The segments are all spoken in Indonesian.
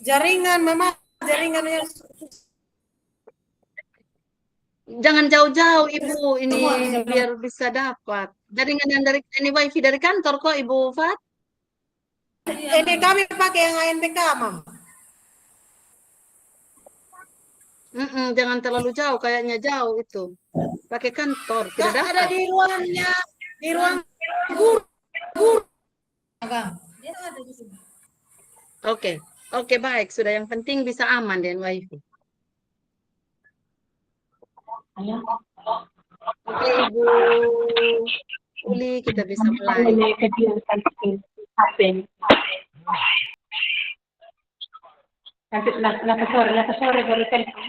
Jaringan, Mama, jaringan yang Jangan jauh-jauh Ibu, ini biar bisa dapat. Jaringan yang dari ini wifi dari kantor kok Ibu Fat. ini kami pakai yang ANTK, Mam. Jangan terlalu jauh, kayaknya jauh itu. Pakai kantor, tidak dapat. Ada di ruangnya, di ruang guru. Dia ada di sini. Oke, baik. Sudah yang penting bisa aman dengan wifi. Oke, Ibu Uli, kita bisa mulai. Nanti sore baru telepon.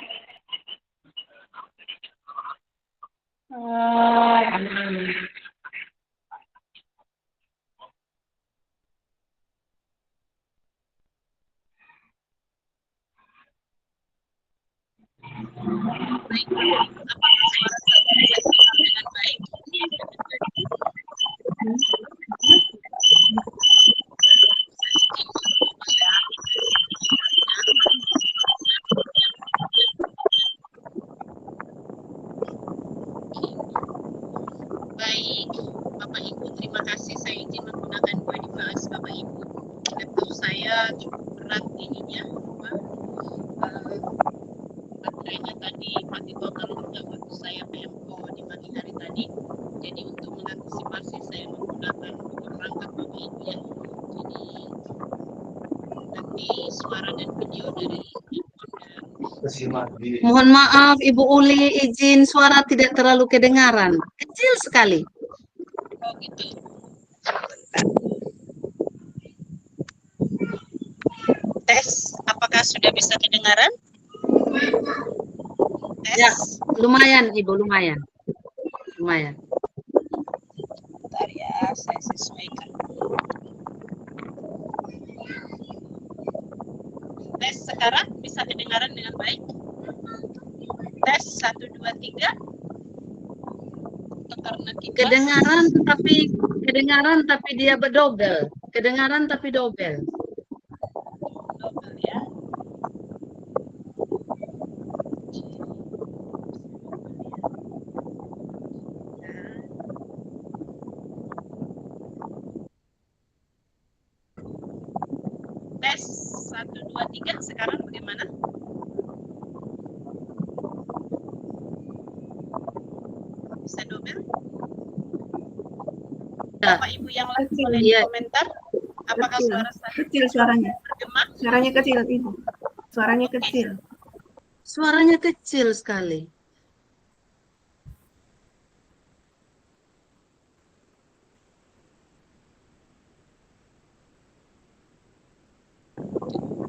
Baik, Bapak Ibu, terima kasih. Saya izin menggunakan device Bapak Ibu. Laptop saya cukup berat ininya, baterainya tadi mati total juga waktu saya PMO di pagi hari tadi. Jadi untuk mengantisipasi saya menggunakan perangkat Bapak Ibu ya. Jadi nanti suara dan video dari Mohon maaf Ibu Uli, izin suara tidak terlalu kedengaran. Kecil sekali. Oh gitu. Tes, apakah sudah bisa kedengaran? Tes. Ya, lumayan Ibu, lumayan. Lumayan. Bentar ya, saya sesuaikan. Tes sekarang bisa kedengaran dengan baik? Tes 1, 2, 3. Karena kedengaran tapi dia berdobel. Kedengaran tapi dobel. Dobel ya. Tes 1, 2, 3 sekarang bagaimana? Bisa dobel? Bapak Ibu yang lain boleh komentar. Apakah suara saya Kecil suaranya? bergema? Suaranya kecil, Ibu. Suaranya kecil. Suaranya kecil sekali.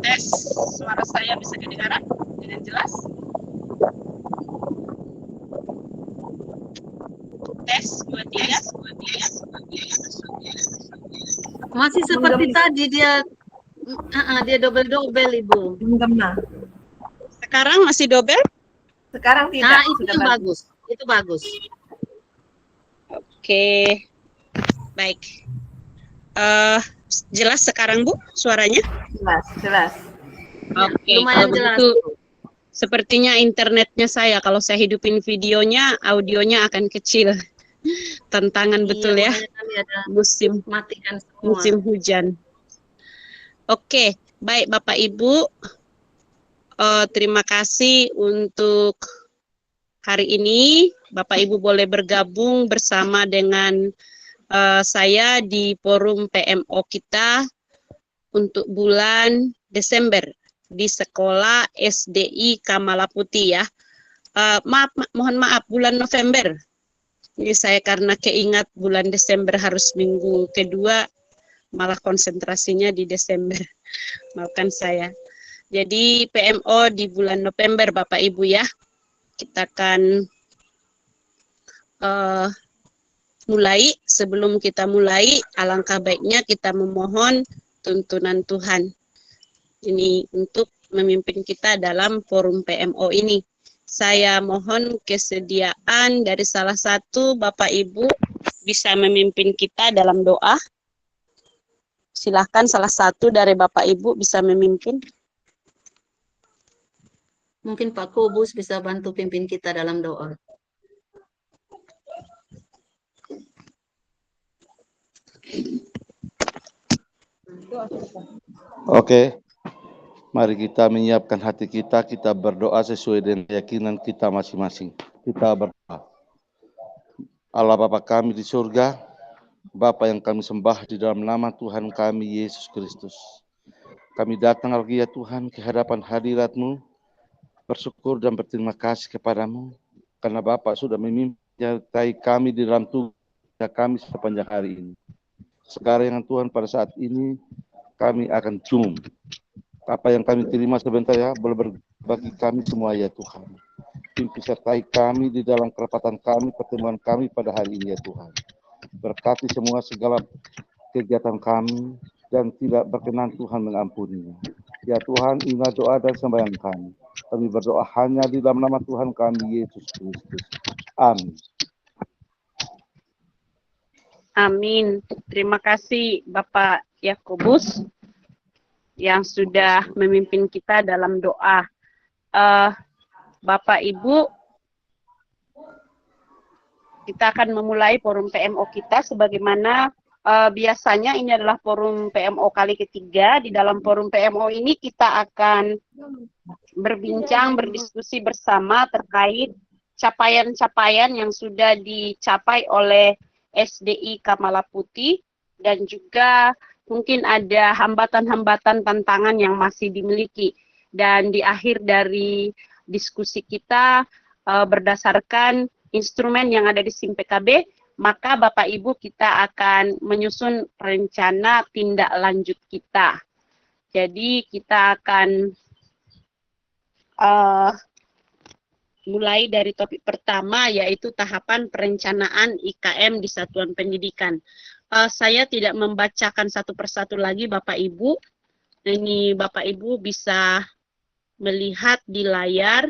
Tes, suara saya bisa kedengaran dengan jelas? Tes 2, 3. Masih seperti tadi dia dobel-dobel Ibu. Menggema. Sekarang masih dobel? Sekarang tidak. Nah, itu yang bagus. Itu bagus. Oke. Baik. Jelas sekarang Bu suaranya? Jelas. Oke, lumayan jelas. Sepertinya internetnya saya, kalau saya hidupin videonya, audionya akan kecil. Tantangan betul ya. Musim matikan semua. Musim hujan. Oke, baik Bapak Ibu. Terima kasih untuk hari ini. Bapak Ibu boleh bergabung bersama dengan saya di forum PMO kita untuk bulan Desember di sekolah SDI Kamala Putih ya. Mohon maaf bulan November. Ini saya karena keingat bulan Desember harus minggu kedua, malah konsentrasinya di Desember. Maafkan saya. Jadi PMO di bulan November Bapak Ibu ya. Kita akan mulai. Sebelum kita mulai, alangkah baiknya kita memohon tuntunan Tuhan. Ini untuk memimpin kita dalam forum PMO ini. Saya mohon kesediaan dari salah satu Bapak Ibu bisa memimpin kita dalam doa. Silahkan salah satu dari Bapak Ibu bisa memimpin. Mungkin Pak Kubus bisa bantu pimpin kita dalam doa. Oke, mari kita menyiapkan hati kita, kita berdoa sesuai dengan keyakinan kita masing-masing. Kita berdoa. Allah Bapa kami di surga, Bapa yang kami sembah di dalam nama Tuhan kami Yesus Kristus. Kami datang lagi ya Tuhan ke hadapan hadirat-Mu, bersyukur dan berterima kasih kepadamu, karena Bapa sudah menyertai kami di dalam tugas kami sepanjang hari ini. Sekarang yang Tuhan pada saat ini kami akan cium. Apa yang kami terima sebentar ya, boleh berbagi kami semua ya Tuhan. Pimpin sertai kami di dalam kerapatan kami, pertemuan kami pada hari ini ya Tuhan. Berkati semua segala kegiatan kami dan tidak berkenan Tuhan mengampuninya. Ya Tuhan, inilah doa dan sembahyang kami. Kami berdoa hanya di dalam nama Tuhan kami Yesus Kristus. Amin. Amin. Terima kasih Bapak Yakobus yang sudah memimpin kita dalam doa. Bapak Ibu, kita akan memulai forum PMO kita sebagaimana biasanya ini adalah forum PMO kali ketiga. Di dalam forum PMO ini kita akan berbincang, berdiskusi bersama terkait capaian-capaian yang sudah dicapai oleh SDI Kamala Putih dan juga mungkin ada hambatan-hambatan tantangan yang masih dimiliki. Dan di akhir dari diskusi kita berdasarkan instrumen yang ada di SIM PKB, maka Bapak Ibu kita akan menyusun rencana tindak lanjut kita. Jadi kita akan mulai dari topik pertama, yaitu tahapan perencanaan IKM di Satuan Pendidikan. Saya tidak membacakan satu persatu lagi Bapak Ibu. Ini Bapak Ibu bisa melihat di layar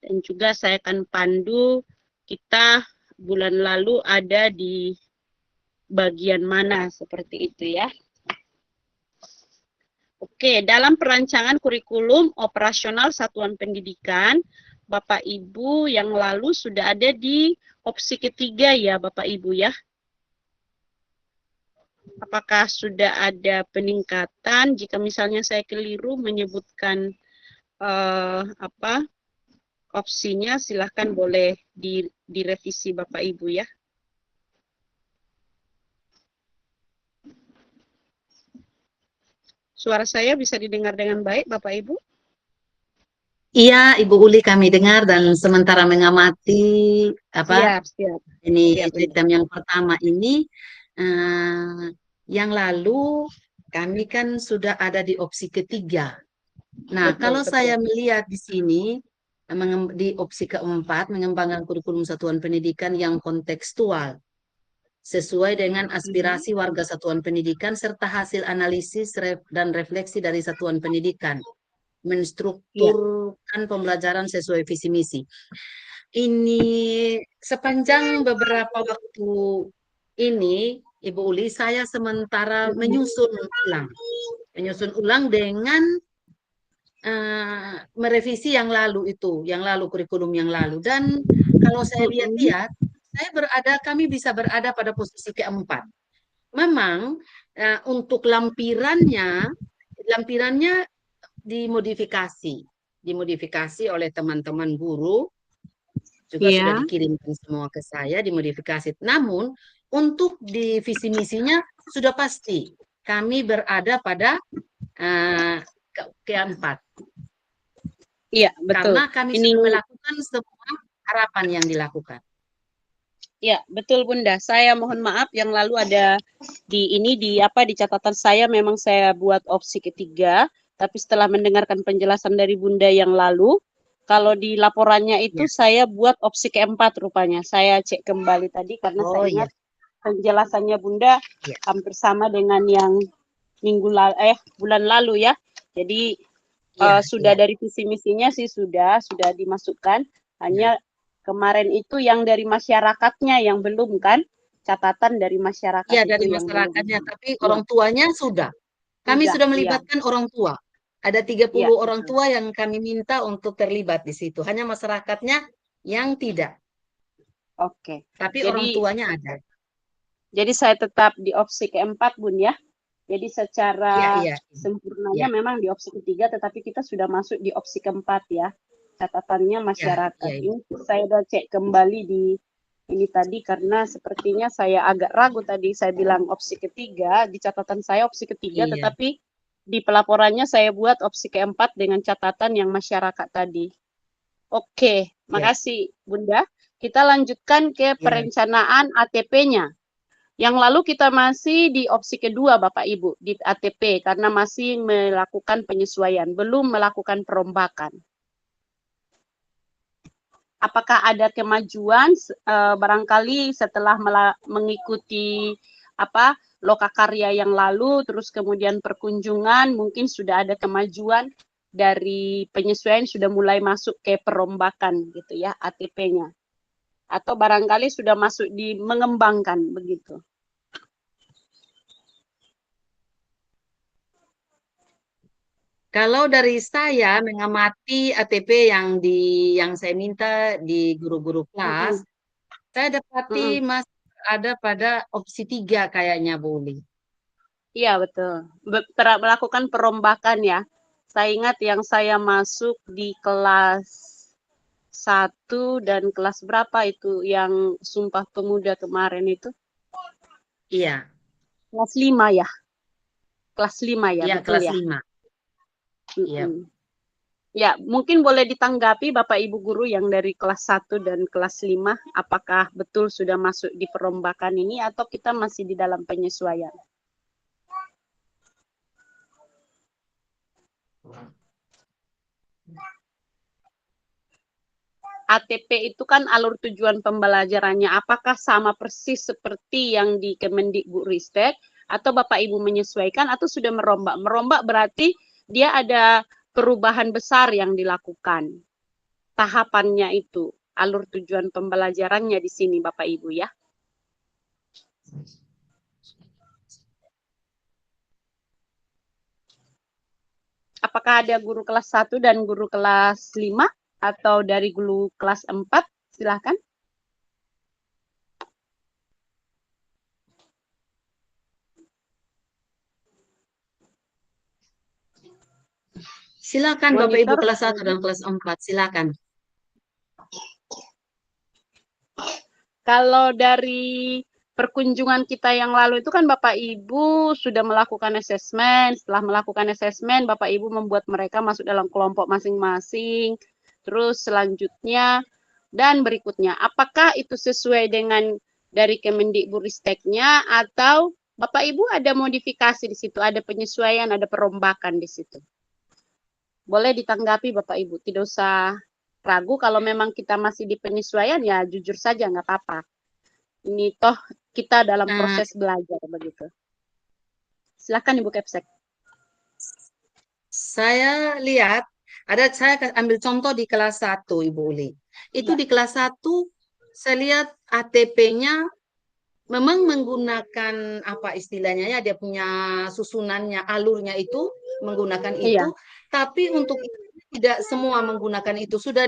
dan juga saya akan pandu kita bulan lalu ada di bagian mana seperti itu ya. Oke, dalam perancangan kurikulum operasional Satuan Pendidikan, Bapak Ibu yang lalu sudah ada di opsi ketiga ya Bapak Ibu ya. Apakah sudah ada peningkatan? Jika misalnya saya keliru menyebutkan opsinya, silahkan boleh direvisi Bapak Ibu ya. Suara saya bisa didengar dengan baik Bapak Ibu? Iya, Ibu Uli kami dengar dan sementara mengamati Siap. ini Siap, sistem yang pertama ini yang lalu kami kan sudah ada di opsi ketiga. Nah, kalau saya melihat di sini di opsi keempat mengembangkan kurikulum satuan pendidikan yang kontekstual sesuai dengan aspirasi warga satuan pendidikan serta hasil analisis dan refleksi dari satuan pendidikan, menstrukturkan pembelajaran sesuai visi misi. Ini sepanjang beberapa waktu ini, Ibu Uli, saya sementara menyusun ulang dengan merevisi yang lalu kurikulum yang lalu. Dan kalau saya lihat-lihat, kami bisa berada pada posisi keempat. Memang untuk lampirannya dimodifikasi oleh teman-teman guru, juga sudah dikirimkan semua ke saya, dimodifikasi. Namun untuk di visi misinya sudah pasti kami berada pada keempat. Iya, betul. Karena kami sudah melakukan semua harapan yang dilakukan. Ya, betul Bunda. Saya mohon maaf yang lalu ada di catatan saya memang saya buat opsi ketiga, tapi setelah mendengarkan penjelasan dari Bunda yang lalu, kalau di laporannya itu saya buat opsi keempat rupanya. Saya cek kembali tadi karena saya ingat penjelasannya Bunda hampir sama dengan yang bulan lalu ya. Jadi sudah dari visi misinya sih sudah dimasukkan. Hanya kemarin itu yang dari masyarakatnya yang belum kan. catatan dari masyarakat Ya, itu dari yang belum. masyarakatnya, tapi Ya, orang tuanya sudah. Kami sudah iya, melibatkan orang tua. Ada 30 iya, orang betul. tua yang kami minta untuk terlibat di situ. Hanya masyarakatnya yang tidak. Oke. Tapi orang Jadi tuanya ada. saya tetap di opsi keempat, Bun ya. Jadi Iya, secara iya. sempurnanya Iya, memang di opsi ketiga, tetapi kita sudah masuk di opsi keempat ya. Catatannya iya, masyarakat. iya. Ini saya udah cek kembali di ini tadi karena sepertinya saya agak ragu tadi saya bilang opsi ketiga, di catatan saya opsi ketiga, Iya, tetapi di pelaporannya saya buat opsi keempat dengan catatan yang masyararat tadi. Oke, iya, makasih Bunda. Kita lanjutkan ke iya. perencanaan ATP-nya. Yang lalu kita masih di opsi kedua Bapak Ibu, di ATP, karena masih melakukan penyesuaian, belum melakukan perombakan. Apakah ada kemajuan barangkali setelah mengikuti lokakarya yang lalu, terus kemudian perkunjungan, mungkin sudah ada kemajuan dari penyesuaian sudah mulai masuk ke perombakan gitu ya, ATP-nya. Atau barangkali sudah masuk di mengembangkan begitu. Kalau dari saya mengamati ATP yang saya minta di guru-guru kelas, saya dapati masih ada pada opsi 3 kayaknya, Bu Uli. Iya, betul. Melakukan perombakan ya. Saya ingat yang saya masuk di kelas 1 dan kelas berapa itu yang Sumpah Pemuda kemarin itu? Iya, Kelas 5 ya. Kelas 5 ya, iya betul kelas ya. 5. Iya. Ya, mungkin boleh ditanggapi Bapak Ibu guru yang dari kelas 1 dan kelas 5, apakah betul sudah masuk di perombakan ini atau kita masih di dalam penyesuaian? ATP itu kan alur tujuan pembelajarannya, apakah sama persis seperti yang di Kemendikbudristek atau Bapak Ibu menyesuaikan atau sudah merombak? Merombak berarti dia ada perubahan besar yang dilakukan. Tahapannya itu, alur tujuan pembelajarannya di sini Bapak Ibu ya. Apakah ada guru kelas 1 dan guru kelas 5 atau dari guru kelas 4? Silahkan. Silakan Bapak Ibu Monitor. kelas 1 dan kelas 4, silakan. Kalau dari perkunjungan kita yang lalu itu kan Bapak Ibu sudah melakukan asesmen. Setelah melakukan asesmen, Bapak Ibu membuat mereka masuk dalam kelompok masing-masing. Terus selanjutnya dan berikutnya, apakah itu sesuai dengan dari Kemendikbudristeknya atau Bapak Ibu ada modifikasi di situ, ada penyesuaian, ada perombakan di situ? Boleh ditanggapi Bapak Ibu, tidak usah ragu kalau memang kita masih di penyesuaian ya jujur saja nggak apa-apa. Ini toh kita dalam proses belajar begitu. Silakan Ibu Kepsek. Saya lihat saya ambil contoh di kelas 1 Ibu Uli. Itu di kelas 1 saya lihat ATP-nya memang menggunakan apa istilahnya ya, dia punya susunannya, alurnya itu menggunakan itu, tapi untuk tidak semua menggunakan itu, sudah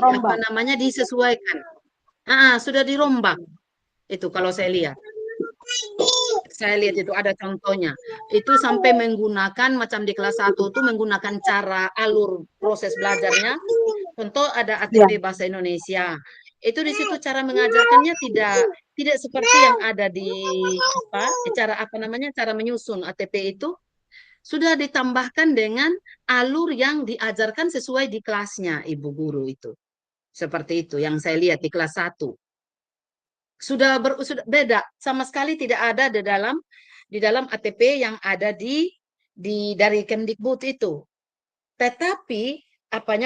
apa namanya disesuaikan. Sudah dirombak. Itu kalau saya lihat. Saya lihat itu ada contohnya. Itu sampai menggunakan macam di kelas 1 itu menggunakan cara alur proses belajarnya. Contoh ada ATP Bahasa Indonesia. Itu di situ cara mengajarkannya tidak seperti yang ada di cara menyusun ATP itu sudah ditambahkan dengan alur yang diajarkan sesuai di kelasnya Ibu guru itu. Seperti itu yang saya lihat di kelas 1. Sudah beda, sama sekali tidak ada di dalam ATP yang ada dari Kemdikbud itu. Tetapi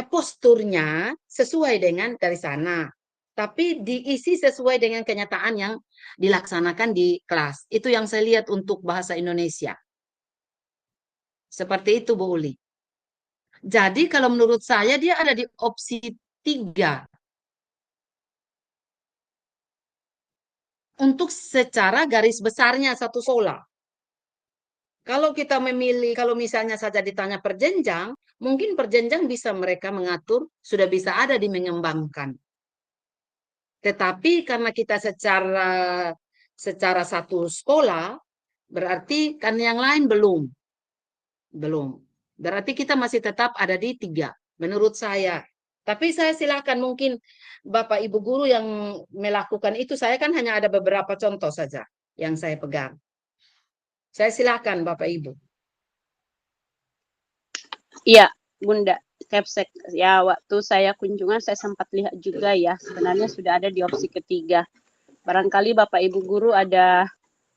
posturnya sesuai dengan dari sana. Tapi diisi sesuai dengan kenyataan yang dilaksanakan di kelas. Itu yang saya lihat untuk bahasa Indonesia. Seperti itu Bu Uli. Jadi kalau menurut saya dia ada di opsi 3. untuk secara garis besarnya satu sekolah. Kalau kita memilih, kalau misalnya saja ditanya perjenjang, mungkin perjenjang bisa mereka mengatur, sudah bisa ada di mengembangkan. Tetapi karena kita secara satu sekolah, berarti kan yang lain belum. Berarti kita masih tetap ada di 3, menurut saya. Tapi saya silakan, mungkin Bapak Ibu guru yang melakukan itu, saya kan hanya ada beberapa contoh saja yang saya pegang. Saya silakan Bapak Ibu. Iya, Bunda. Kepsek, ya waktu saya kunjungan saya sempat lihat juga ya, sebenarnya sudah ada di opsi ketiga. Barangkali Bapak Ibu guru ada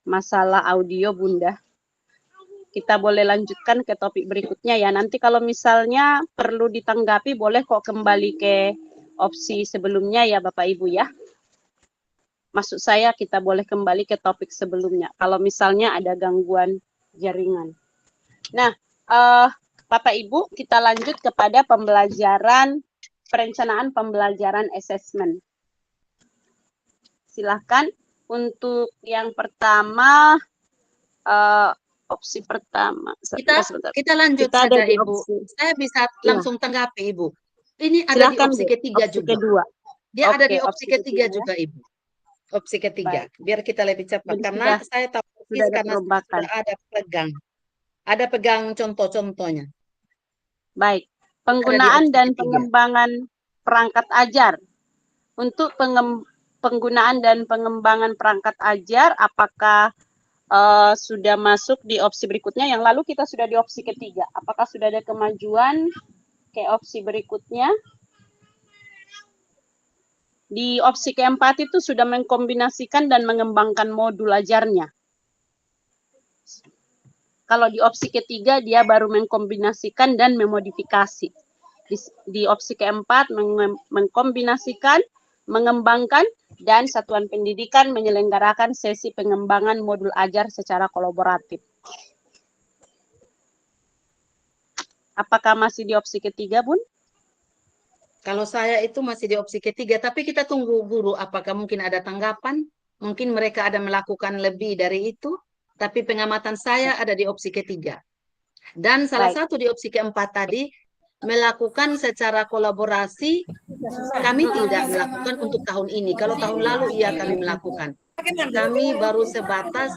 masalah audio Bunda. Kita boleh lanjutkan ke topik berikutnya ya. Nanti kalau misalnya perlu ditanggapi boleh kok kembali ke opsi sebelumnya ya Bapak Ibu ya. Maksud saya kita boleh kembali ke topik sebelumnya kalau misalnya ada gangguan jaringan. Nah, Bapak Ibu, kita lanjut kepada perencanaan pembelajaran assessment. Silahkan untuk yang pertama, opsi pertama. Kita lanjut kita saja ada di Ibu. opsi. Saya bisa langsung tanggapi Ibu. Ini ada di Silahkan, opsi Bu. ketiga Opsi juga. kedua. Dia ada Oke, di opsi ketiga ketiga. juga Ibu. Opsi ketiga. Baik. Biar kita lebih cepat. Jadi Karena sudah- saya tahu sudah ada karena perombakan. sudah ada pegang. Ada pegang contoh-contohnya. Baik, Ada penggunaan di opsi dan ketiga. pengembangan perangkat ajar. Untuk penggunaan dan pengembangan perangkat ajar, apakah sudah masuk di opsi berikutnya? Yang lalu kita sudah di opsi ketiga. Apakah sudah ada kemajuan ke opsi berikutnya? Di opsi keempat itu sudah mengkombinasikan dan mengembangkan modul ajarnya. Kalau di opsi ketiga dia baru mengkombinasikan dan memodifikasi. Di opsi keempat mengkombinasikan, mengembangkan, dan satuan pendidikan menyelenggarakan sesi pengembangan modul ajar secara kolaboratif. Apakah masih di opsi ketiga, Bun? Kalau saya itu masih di opsi ketiga, tapi kita tunggu guru apakah mungkin ada tanggapan, mungkin mereka ada melakukan lebih dari itu, tapi pengamatan saya ada di opsi ketiga. Dan salah Baik. satu di opsi keempat tadi, melakukan secara kolaborasi, kami tidak melakukan untuk tahun ini. Kalau tahun lalu iya kami melakukan. Kami baru sebatas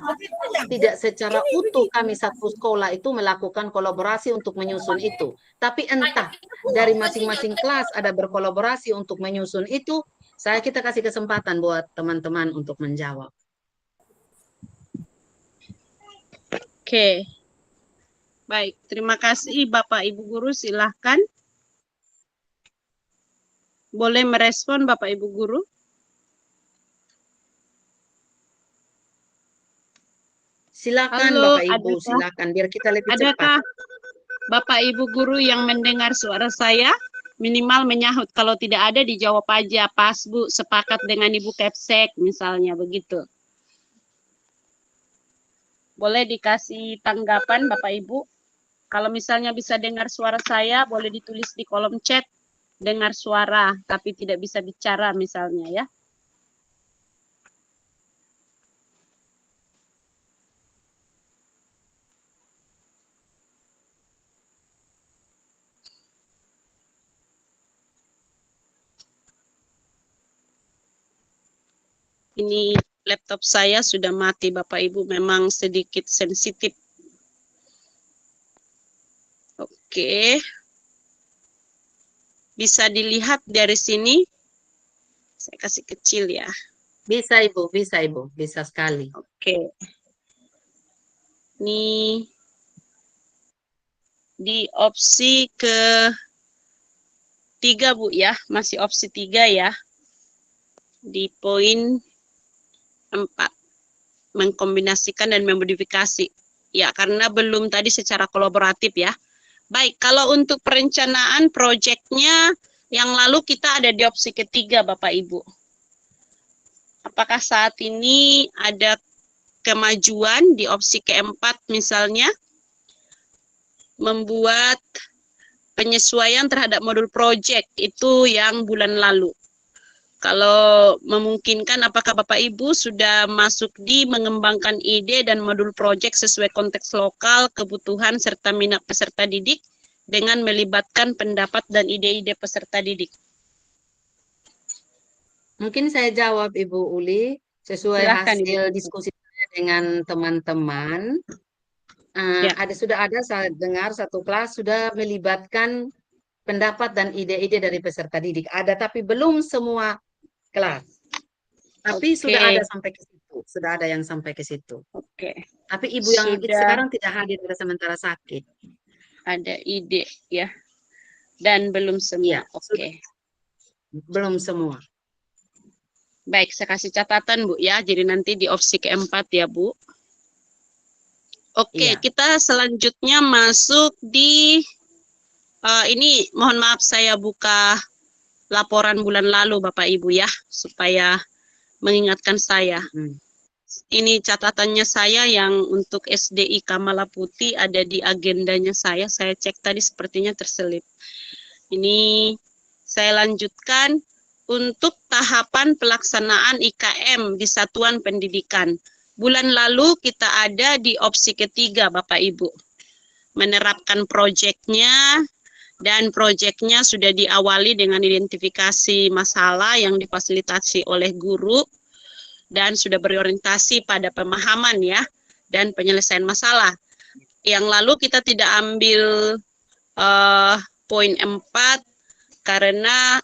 tidak secara utuh kami satu sekolah itu melakukan kolaborasi untuk menyusun itu. Tapi entah dari masing-masing kelas ada berkolaborasi untuk menyusun itu, kita kasih kesempatan buat teman-teman untuk menjawab. Oke. Baik, terima kasih Bapak Ibu Guru, silahkan. Boleh merespon Bapak Ibu Guru? Silakan Halo, Bapak Ibu, silakan biar kita lebih cepat. Adakah Bapak Ibu Guru yang mendengar suara saya? Minimal menyahut, kalau tidak ada dijawab aja, pas Bu, sepakat dengan Ibu Kepsek misalnya begitu. Boleh dikasih tanggapan Bapak Ibu? Kalau misalnya bisa dengar suara saya, boleh ditulis di kolom chat, dengar suara, tapi tidak bisa bicara misalnya ya. Ini laptop saya sudah mati Bapak Ibu, memang sedikit sensitif. Oke. Bisa dilihat dari sini. Saya kasih kecil ya. Bisa Ibu, bisa sekali. Oke. Ini di opsi ke-3 Bu ya, masih opsi 3 ya. Di poin 4, mengkombinasikan dan memodifikasi. Ya, karena belum tadi secara kolaboratif ya. Baik, kalau untuk perencanaan proyeknya yang lalu kita ada di opsi ketiga Bapak Ibu. Apakah saat ini ada kemajuan di opsi keempat misalnya? Membuat penyesuaian terhadap modul proyek itu yang bulan lalu. Kalau memungkinkan, apakah Bapak Ibu sudah masuk di mengembangkan ide dan modul proyek sesuai konteks lokal, kebutuhan, serta minat peserta didik dengan melibatkan pendapat dan ide-ide peserta didik? Mungkin saya jawab Ibu Uli sesuai Silahkan, Ibu. hasil diskusi saya dengan teman-teman. Ya. Sudah ada saya dengar satu kelas sudah melibatkan pendapat dan ide-ide dari peserta didik. Ada, tapi belum semua kelas. Tapi sudah ada sampai ke situ. Sudah ada yang sampai ke situ. Oke. Tapi Ibu yang sekarang tidak hadir pada sementara sakit. Ada ide ya. Dan belum semua. Oke. Belum semua. Baik, saya kasih catatan Bu ya. Jadi nanti di opsi keempat ya Bu. Oke, kita selanjutnya masuk di ini mohon maaf saya buka laporan bulan lalu Bapak Ibu ya, supaya mengingatkan saya. Ini catatannya saya yang untuk SDI Kamala Putih ada di agendanya saya cek tadi sepertinya terselip. Ini saya lanjutkan untuk tahapan pelaksanaan IKM di Satuan Pendidikan. Bulan lalu kita ada di opsi ketiga Bapak Ibu. Menerapkan proyeknya, dan proyeknya sudah diawali dengan identifikasi masalah yang difasilitasi oleh guru dan sudah berorientasi pada pemahaman ya dan penyelesaian masalah. Yang lalu kita tidak ambil poin 4 karena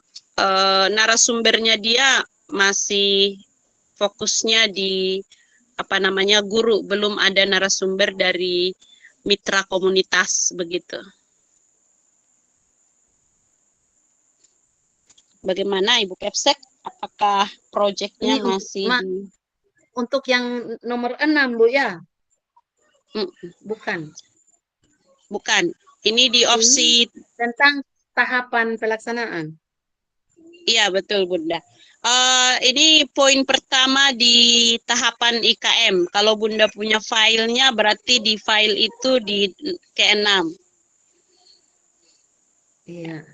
narasumbernya dia masih fokusnya di guru, belum ada narasumber dari mitra komunitas begitu. Bagaimana Ibu Kepsek? Apakah proyeknya masih untuk yang nomor 6 Bu ya? Bukan. Bukan. Ini di opsi tentang tahapan pelaksanaan. Iya betul Bunda. Ini poin pertama di tahapan IKM. Kalau Bunda punya filenya berarti di file itu di ke-6. Iya.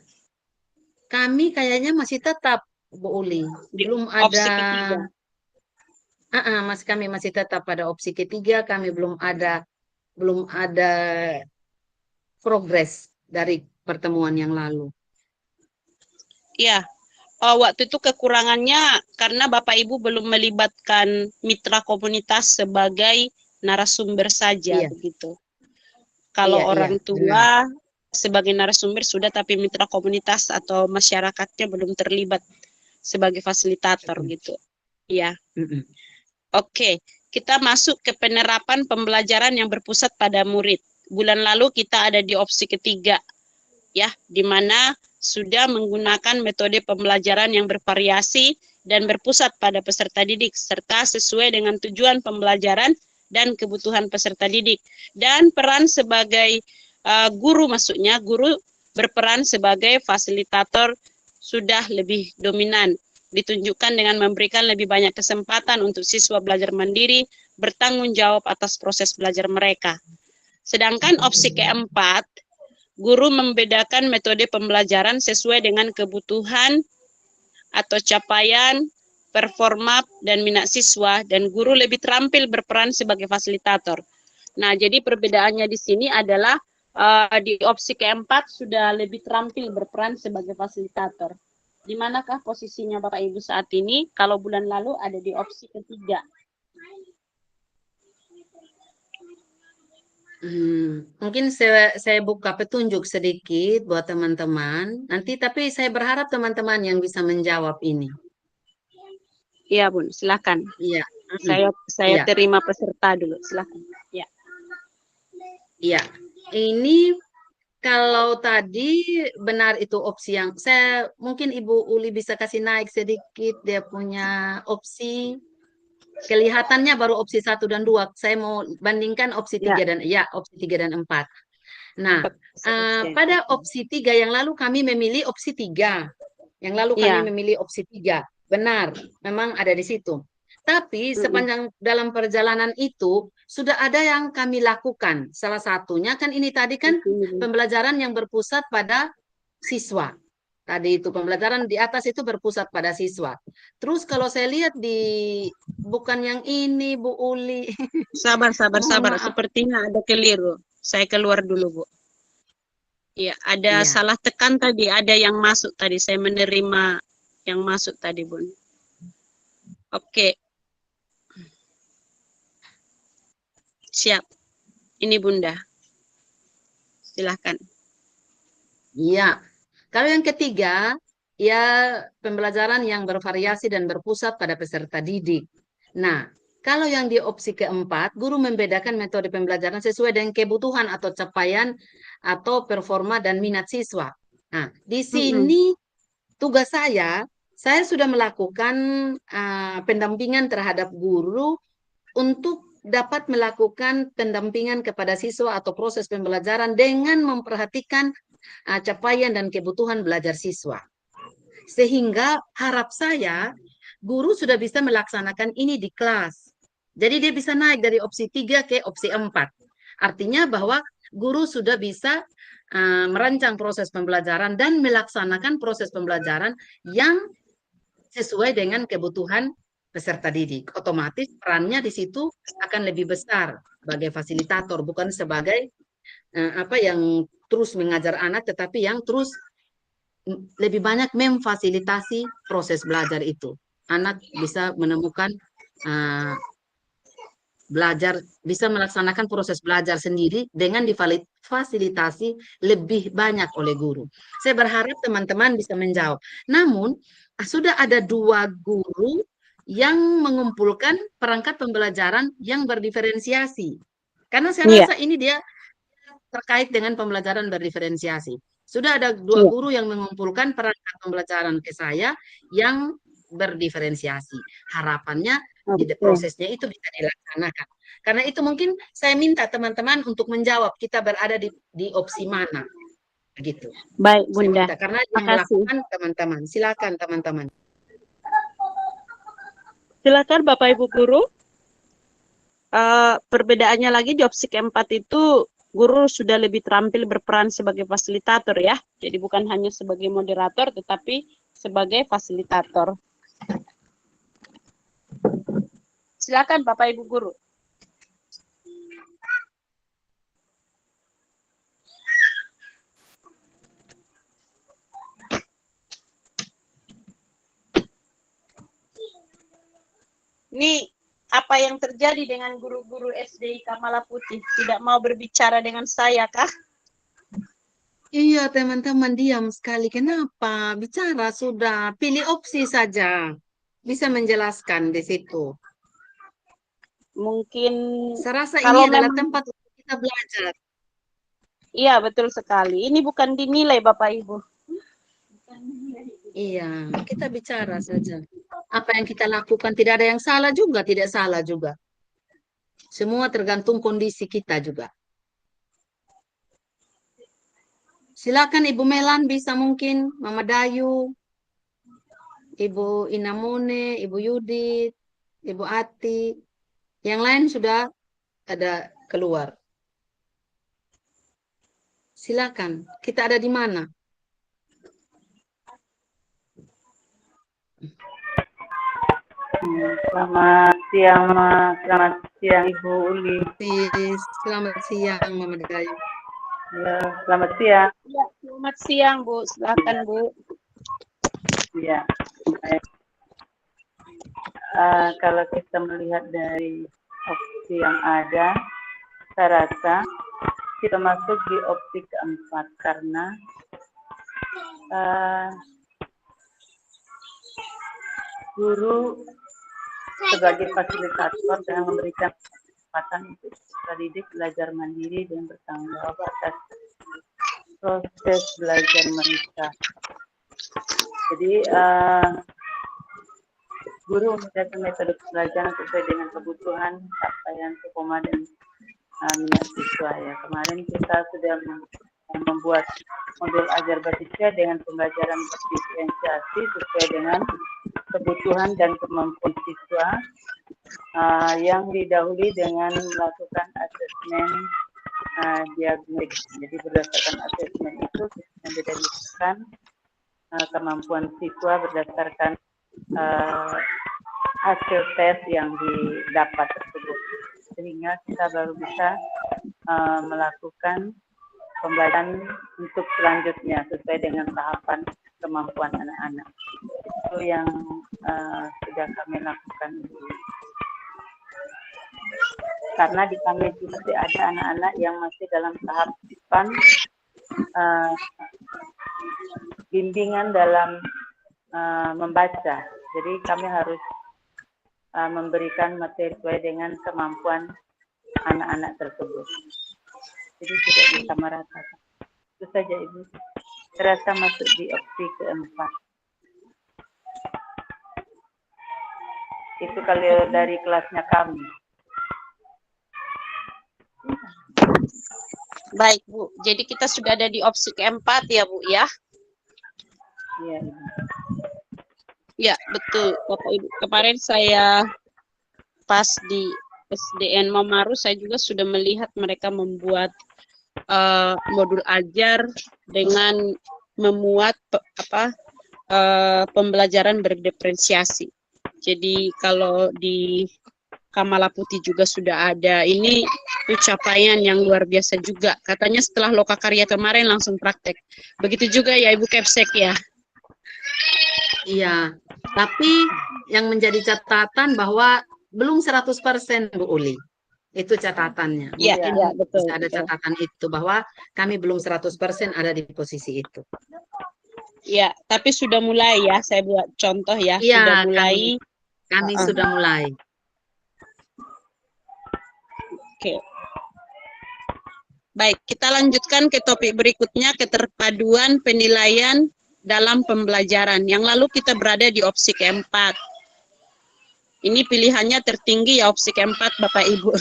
Kami kayaknya masih tetap Bu Uli. Belum opsi ada. Kami masih tetap pada opsi ketiga. Kami belum ada progres dari pertemuan yang lalu. Iya. Waktu itu kekurangannya karena Bapak Ibu belum melibatkan mitra komunitas sebagai narasumber saja begitu. Kalau orang tua sebagai narasumber sudah, tapi mitra komunitas atau masyarakatnya belum terlibat sebagai fasilitator gitu. Iya. Oke, kita masuk ke penerapan pembelajaran yang berpusat pada murid. Bulan lalu kita ada di opsi ketiga, ya, di mana sudah menggunakan metode pembelajaran yang bervariasi dan berpusat pada peserta didik, serta sesuai dengan tujuan pembelajaran dan kebutuhan peserta didik. Dan peran sebagai guru, maksudnya guru berperan sebagai fasilitator sudah lebih dominan, ditunjukkan dengan memberikan lebih banyak kesempatan untuk siswa belajar mandiri, bertanggung jawab atas proses belajar mereka. Sedangkan opsi keempat, guru membedakan metode pembelajaran sesuai dengan kebutuhan atau capaian, performa, dan minat siswa, dan guru lebih terampil berperan sebagai fasilitator. Nah, jadi perbedaannya di sini adalah di opsi keempat sudah lebih terampil berperan sebagai fasilitator. Di manakah posisinya Bapak Ibu saat ini? Kalau bulan lalu ada di opsi ketiga. Mungkin saya buka petunjuk sedikit buat teman-teman. Nanti tapi saya berharap teman-teman yang bisa menjawab ini. Iya, Bun, silakan. Iya. Saya terima peserta dulu, silakan. Ya. Iya. Ini kalau tadi benar itu opsi yang saya mungkin Ibu Uli bisa kasih naik sedikit dia punya opsi. Kelihatannya baru opsi 1 dan 2. Saya mau bandingkan opsi 3 dan opsi 3 dan 4. Nah, pada opsi 3 yang lalu kami memilih opsi 3. Yang lalu kami memilih opsi 3. Benar, memang ada di situ. Tapi sepanjang dalam perjalanan itu sudah ada yang kami lakukan. Salah satunya kan ini tadi kan pembelajaran yang berpusat pada siswa. Tadi itu pembelajaran di atas itu berpusat pada siswa. Terus kalau saya lihat di bukan yang ini Bu Uli. Sabar, sabar, Mohon sabar. maaf. Sepertinya ada keliru. Saya keluar dulu, Bu. Iya, ada Iya. salah tekan tadi. Ada yang masuk tadi. Saya menerima yang masuk tadi, Bun. Oke. Siap. Ini Bunda. Silahkan. Iya. Kalau yang ketiga, ya pembelajaran yang bervariasi dan berpusat pada peserta didik. Nah, kalau yang di opsi keempat, guru membedakan metode pembelajaran sesuai dengan kebutuhan atau capaian atau performa dan minat siswa. Nah, di sini tugas saya sudah melakukan pendampingan terhadap guru untuk dapat melakukan pendampingan kepada siswa atau proses pembelajaran dengan memperhatikan capaian dan kebutuhan belajar siswa. Sehingga harap saya guru sudah bisa melaksanakan ini di kelas. Jadi dia bisa naik dari opsi 3 ke opsi 4. Artinya bahwa guru sudah bisa merancang proses pembelajaran dan melaksanakan proses pembelajaran yang sesuai dengan kebutuhan peserta didik. Otomatis perannya di situ akan lebih besar sebagai fasilitator, bukan sebagai yang terus mengajar anak, tetapi yang terus lebih banyak memfasilitasi proses belajar itu. Anak bisa menemukan belajar, bisa melaksanakan proses belajar sendiri dengan difasilitasi lebih banyak oleh guru. Saya berharap teman-teman bisa menjawab. Namun, sudah ada 2 guru yang mengumpulkan perangkat pembelajaran yang berdiferensiasi. Karena saya rasa ini dia terkait dengan pembelajaran berdiferensiasi. Sudah ada 2 guru yang mengumpulkan perangkat pembelajaran ke saya yang berdiferensiasi. Harapannya di prosesnya itu bisa dilaksanakan. Karena itu mungkin saya minta teman-teman untuk menjawab kita berada di opsi mana. Begitu. Baik, Bunda. Karena yang melakukan teman-teman. Silakan teman-teman. Silakan Bapak Ibu guru. Perbedaannya lagi di opsi keempat itu guru sudah lebih terampil berperan sebagai fasilitator ya. Jadi bukan hanya sebagai moderator tetapi sebagai fasilitator. Silakan Bapak Ibu guru. Ini apa yang terjadi dengan guru-guru SDI Kamala Putih? Tidak mau berbicara dengan saya kah? Iya, teman-teman diam sekali. Kenapa? Bicara sudah. Pilih opsi saja. Bisa menjelaskan di situ. Mungkin saya rasa kalau ini adalah tempat untuk kita belajar. Iya, betul sekali. Ini bukan dinilai Bapak Ibu. Iya, kita bicara saja. Apa yang kita lakukan tidak ada yang salah juga, tidak salah juga. Semua tergantung kondisi kita juga. Silakan Ibu Melan bisa mungkin, Mama Dayu, Ibu Inamune, Ibu Yudit, Ibu Ati. Yang lain sudah ada keluar. Silakan, kita ada di mana? Selamat siang Ibu Uli. Selamat siang Mama Dayu. Ya, selamat siang. Ya, selamat siang Bu, silakan Bu. Ya. Kalau kita melihat dari opsi yang ada, saya rasa kita masuk di opsi keempat karena guru sebagai fasilitator dengan memberikan kesempatan untuk peserta didik belajar mandiri dan bertanggung jawab atas proses belajar mereka. Jadi guru memiliki metode pembelajaran sesuai dengan kebutuhan, capaian, performa dan minat siswa ya. Kemarin kita sudah membuat model ajar bersiswa dengan pembelajaran berdiferensiasi sesuai dengan kebutuhan dan kemampuan siswa yang didahului dengan melakukan asesmen diagnostik. Jadi berdasarkan asesmen itu yang didahulukan kemampuan siswa berdasarkan hasil tes yang didapat tersebut, sehingga kita baru bisa melakukan pembelajaran untuk selanjutnya sesuai dengan tahapan kemampuan anak-anak. Itu yang sudah kami lakukan. Karena di kami itu masih ada anak-anak yang masih dalam tahapan bimbingan dalam membaca. Jadi kami harus memberikan materi sesuai dengan kemampuan anak-anak tersebut. Jadi tidak disamaratakan. Itu saja Ibu. Terasa masuk di opsi keempat. Itu kalau dari kelasnya kami. Baik Bu, jadi kita sudah ada di opsi keempat ya Bu ya? Iya Ibu. Ya betul Bapak Ibu. Kemarin saya pas di SDN Mamaru saya juga sudah melihat mereka membuat modul ajar dengan memuat pembelajaran berdiferensiasi. Jadi kalau di Kamala Putih juga sudah ada. Ini capaian yang luar biasa juga. Katanya setelah lokakarya kemarin langsung praktek. Begitu juga ya Ibu Kepsek ya. Iya, tapi yang menjadi catatan bahwa belum 100% Bu Uli. Itu catatannya. Iya, Mungkin iya, betul, bisa ada betul. catatan itu bahwa kami belum 100% ada di posisi itu. Ya, tapi sudah mulai ya, saya buat contoh ya, Iya, sudah mulai. kami sudah mulai. Oke. Baik, kita lanjutkan ke topik berikutnya, keterpaduan penilaian dalam pembelajaran. Yang lalu kita berada di opsi keempat. Ini pilihannya tertinggi ya opsi keempat Bapak Ibu.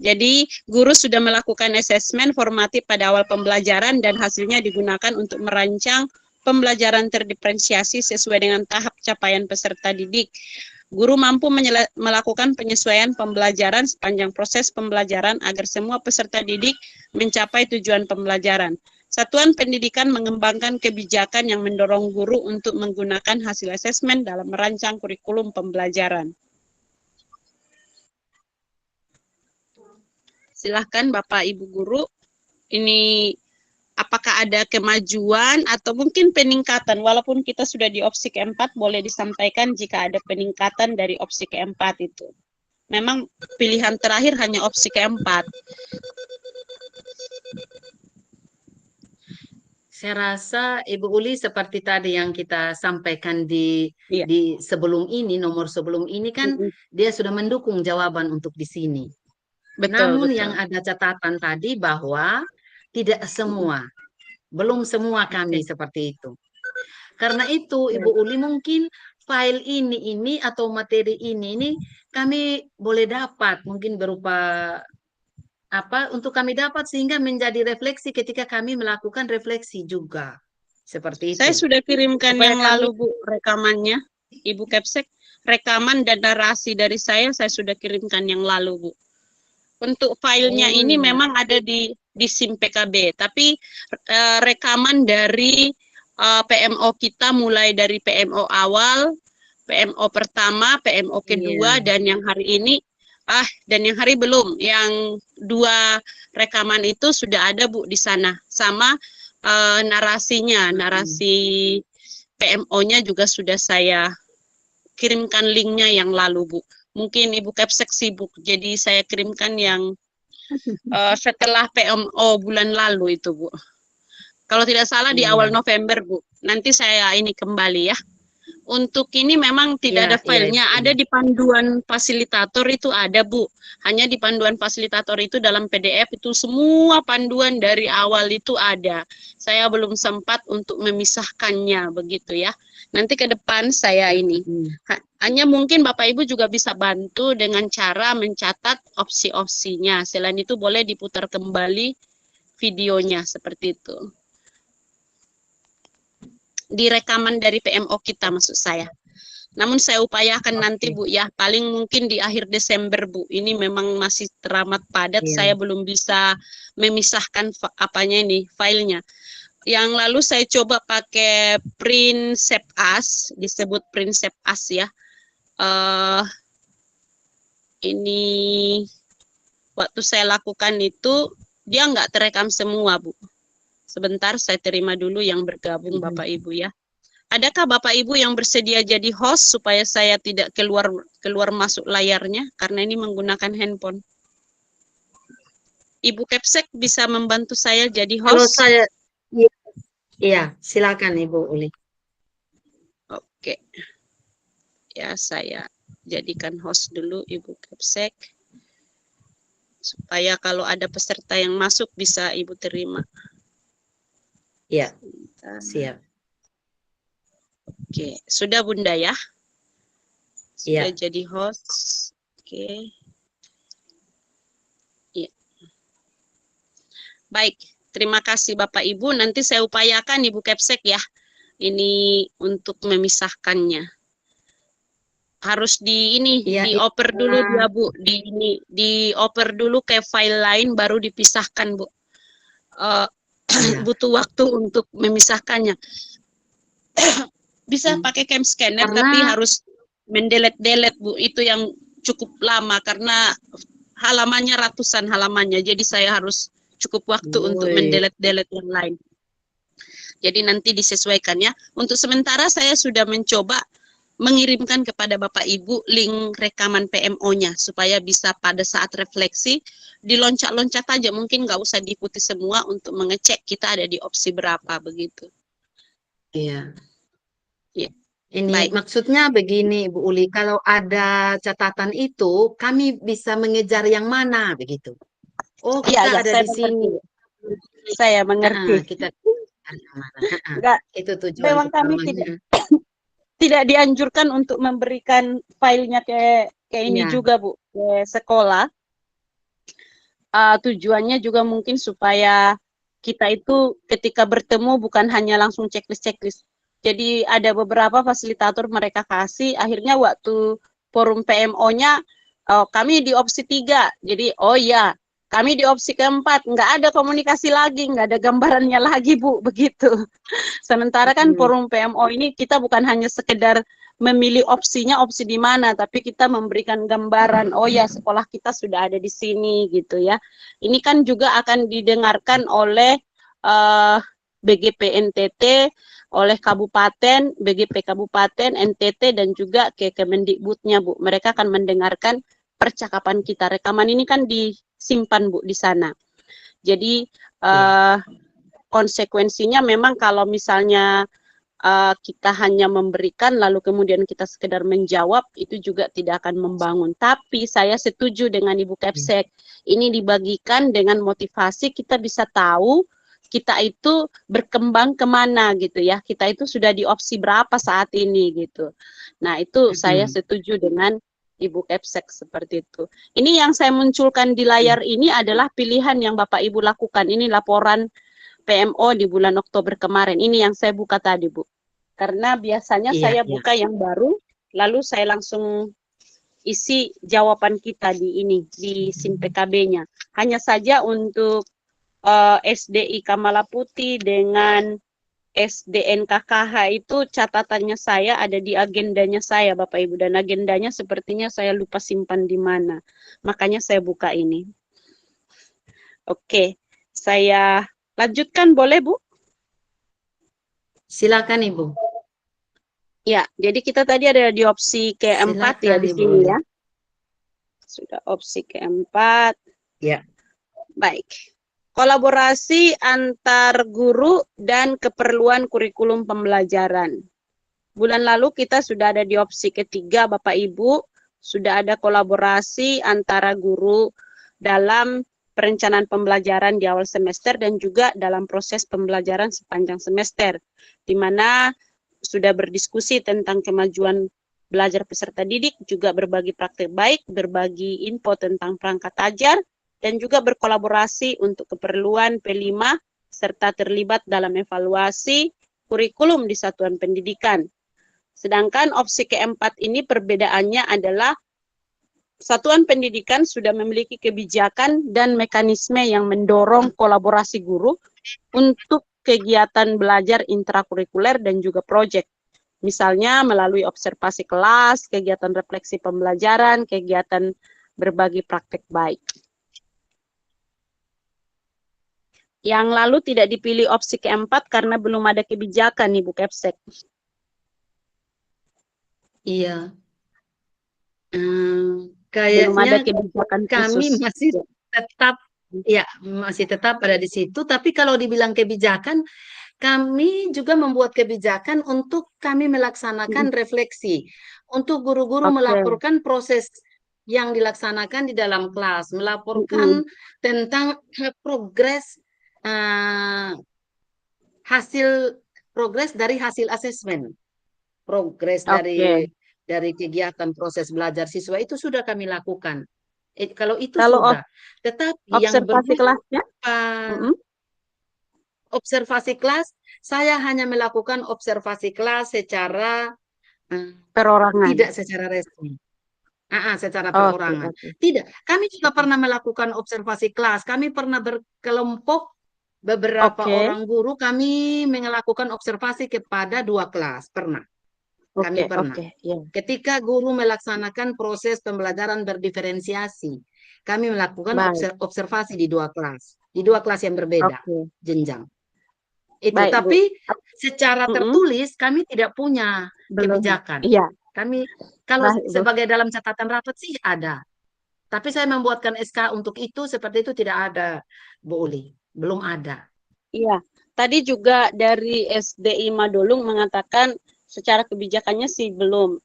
Jadi guru sudah melakukan asesmen formatif pada awal pembelajaran dan hasilnya digunakan untuk merancang pembelajaran terdiferensiasi sesuai dengan tahap capaian peserta didik. Guru mampu melakukan penyesuaian pembelajaran sepanjang proses pembelajaran agar semua peserta didik mencapai tujuan pembelajaran. Satuan pendidikan mengembangkan kebijakan yang mendorong guru untuk menggunakan hasil asesmen dalam merancang kurikulum pembelajaran. Silahkan Bapak Ibu Guru, ini apakah ada kemajuan atau mungkin peningkatan, walaupun kita sudah di opsi keempat, boleh disampaikan jika ada peningkatan dari opsi keempat itu. Memang pilihan terakhir hanya opsi keempat. Saya rasa Ibu Uli seperti tadi yang kita sampaikan di sebelum ini, nomor sebelum ini kan dia sudah mendukung jawaban untuk di sini. Betul, Namun betul. yang ada catatan tadi bahwa tidak semua, belum semua kami seperti itu. Karena itu Ibu Uli mungkin file ini atau materi ini kami boleh dapat mungkin berupa untuk kami dapat sehingga menjadi refleksi ketika kami melakukan refleksi juga. Seperti itu. Saya sudah kirimkan Supaya yang lalu Bu rekamannya, Ibu Kepsek, rekaman dan narasi dari saya sudah kirimkan yang lalu Bu. Untuk filenya ini memang ada di SIM PKB, tapi rekaman dari PMO kita mulai dari PMO awal, PMO pertama, PMO kedua, dan yang hari ini, dan yang hari belum, yang 2 rekaman itu sudah ada Bu di sana, sama narasinya, narasi PMO-nya juga sudah saya kirimkan linknya yang lalu Bu. Mungkin Ibu Kepsek sibuk, jadi saya kirimkan yang setelah PMO bulan lalu itu Bu. Kalau tidak salah di awal November Bu. Nanti saya ini kembali ya. Untuk ini memang tidak ada filenya, ada di panduan fasilitator itu ada Bu. Hanya di panduan fasilitator itu dalam PDF itu semua panduan dari awal itu ada. Saya belum sempat untuk memisahkannya begitu ya. Nanti ke depan saya ini. Hanya mungkin Bapak Ibu juga bisa bantu dengan cara mencatat opsi-opsinya. Selain itu boleh diputar kembali videonya seperti itu. Di rekaman dari PMO kita maksud saya. Namun saya upayakan nanti Bu ya, paling mungkin di akhir Desember Bu. Ini memang masih teramat padat, saya belum bisa memisahkan filenya. yang lalu saya coba pakai Prinsep As, disebut Prinsep As ya. Ini waktu saya lakukan itu dia nggak terekam semua, Bu. Sebentar saya terima dulu yang bergabung Bapak Ibu ya. Adakah Bapak Ibu yang bersedia jadi host supaya saya tidak keluar masuk layarnya karena ini menggunakan handphone? Ibu Kepsek bisa membantu saya jadi host? Kalau saya, iya, silakan Ibu Uli. Oke. Ya, saya jadikan host dulu Ibu Kepsek. Supaya kalau ada peserta yang masuk bisa Ibu terima. Iya, siap. Oke, sudah Bunda ya? Sudah Iya. jadi host. Oke. Iya. Baik, terima kasih Bapak Ibu. Nanti saya upayakan Ibu Kepsek ya. Ini untuk memisahkannya. Harus dioper dulu dia Bu. Dioper dulu ke file lain baru dipisahkan Bu. Butuh waktu untuk memisahkannya. Bisa pakai cam scanner tapi harus mendelete Bu. Itu yang cukup lama karena halamannya ratusan halamannya. Jadi saya harus cukup waktu untuk mendelete yang lain. Jadi nanti disesuaikan ya. Untuk sementara saya sudah mencoba mengirimkan kepada Bapak Ibu link rekaman PMO-nya supaya bisa pada saat refleksi diloncat-loncat aja. Mungkin nggak usah diikuti semua untuk mengecek kita ada di opsi berapa begitu. Iya. Ya. Ini Baik. maksudnya begini Bu Uli, kalau ada catatan itu kami bisa mengejar yang mana begitu? Oh, kita ada di sini. Saya mengerti. Kita Enggak, itu tujuan memang kami tidak dianjurkan untuk memberikan filenya ke ini juga Bu, ke sekolah. Tujuannya juga mungkin supaya kita itu ketika bertemu bukan hanya langsung checklist. Jadi ada beberapa fasilitator mereka kasih, akhirnya waktu forum PMO-nya kami di opsi 3. Jadi kami di opsi keempat, nggak ada komunikasi lagi, nggak ada gambarannya lagi Bu, begitu. Sementara kan forum PMO ini kita bukan hanya sekedar memilih opsinya, opsi di mana, tapi kita memberikan gambaran, sekolah kita sudah ada di sini gitu ya. Ini kan juga akan didengarkan oleh BGP NTT, oleh kabupaten, BGP kabupaten, NTT, dan juga ke Kemendikbudnya Bu. Mereka akan mendengarkan percakapan kita. Rekaman ini kan disimpan Bu di sana. Jadi konsekuensinya memang kalau misalnya kita hanya memberikan lalu kemudian kita sekedar menjawab, itu juga tidak akan membangun. Tapi saya setuju dengan Ibu Kepsek, ini dibagikan dengan motivasi kita bisa tahu kita itu berkembang kemana gitu ya. Kita itu sudah di opsi berapa saat ini gitu. Nah itu saya setuju dengan Ibu Kepsek seperti itu. Ini yang saya munculkan di layar ini adalah pilihan yang Bapak Ibu lakukan. Ini laporan PMO di bulan Oktober kemarin. Ini yang saya buka tadi Bu. Karena biasanya saya buka yang baru, lalu saya langsung isi jawaban kita di SIM PKB-nya. Hanya saja untuk SDI Kamala Putih dengan SDNKKH itu catatannya saya ada di agendanya saya Bapak Ibu, dan agendanya sepertinya saya lupa simpan di mana. Makanya saya buka ini. Oke, saya lanjutkan boleh Bu? Silakan Ibu. Ya, jadi kita tadi ada di opsi keempat ya di sini ya. Sudah opsi keempat. Ya. Baik. Kolaborasi antar guru dan keperluan kurikulum pembelajaran. Bulan lalu kita sudah ada di opsi ketiga Bapak Ibu, sudah ada kolaborasi antara guru dalam perencanaan pembelajaran di awal semester dan juga dalam proses pembelajaran sepanjang semester, di mana sudah berdiskusi tentang kemajuan belajar peserta didik, juga berbagi praktik baik, berbagi info tentang perangkat ajar, dan juga berkolaborasi untuk keperluan P5, serta terlibat dalam evaluasi kurikulum di satuan pendidikan. Sedangkan opsi keempat ini perbedaannya adalah satuan pendidikan sudah memiliki kebijakan dan mekanisme yang mendorong kolaborasi guru untuk kegiatan belajar intrakurikuler dan juga proyek. Misalnya melalui observasi kelas, kegiatan refleksi pembelajaran, kegiatan berbagi praktek baik. Yang lalu tidak dipilih opsi keempat karena belum ada kebijakan, Ibu Kepsek. Iya. Belum ada Kayaknya kebijakan kami khusus. masih tetap, ya masih tetap ada di situ. Tapi kalau dibilang kebijakan, kami juga membuat kebijakan untuk kami melaksanakan refleksi, untuk guru-guru Oke. melaporkan proses yang dilaksanakan di dalam kelas, melaporkan tentang progres hasil progres dari hasil asesmen, progres Oke. dari kegiatan proses belajar siswa itu sudah kami lakukan. Kalau itu Kalau sudah, tetapi yang observasi kelasnya? observasi kelas, saya hanya melakukan observasi kelas secara Perorangan. tidak secara resmi. Secara Oke, perorangan. oke. Tidak, kami juga pernah melakukan observasi kelas. Kami pernah berkelompok beberapa Oke. orang guru, kami melakukan observasi kepada 2 kelas. Pernah. Kami Oke, pernah. oke, ya. Ketika guru melaksanakan proses pembelajaran berdiferensiasi, kami melakukan Baik. observasi di 2 kelas. Di 2 kelas yang berbeda Oke. jenjang. Itu, Baik, Bu. tapi secara tertulis kami tidak punya Belum. kebijakan. Iya. Kami kalau Baik, Bu. sebagai dalam catatan rapat sih ada. Tapi saya membuatkan SK untuk itu seperti itu tidak ada, Bu Uli. Belum ada. Iya. Tadi juga dari SDI Madolung mengatakan secara kebijakannya sih belum.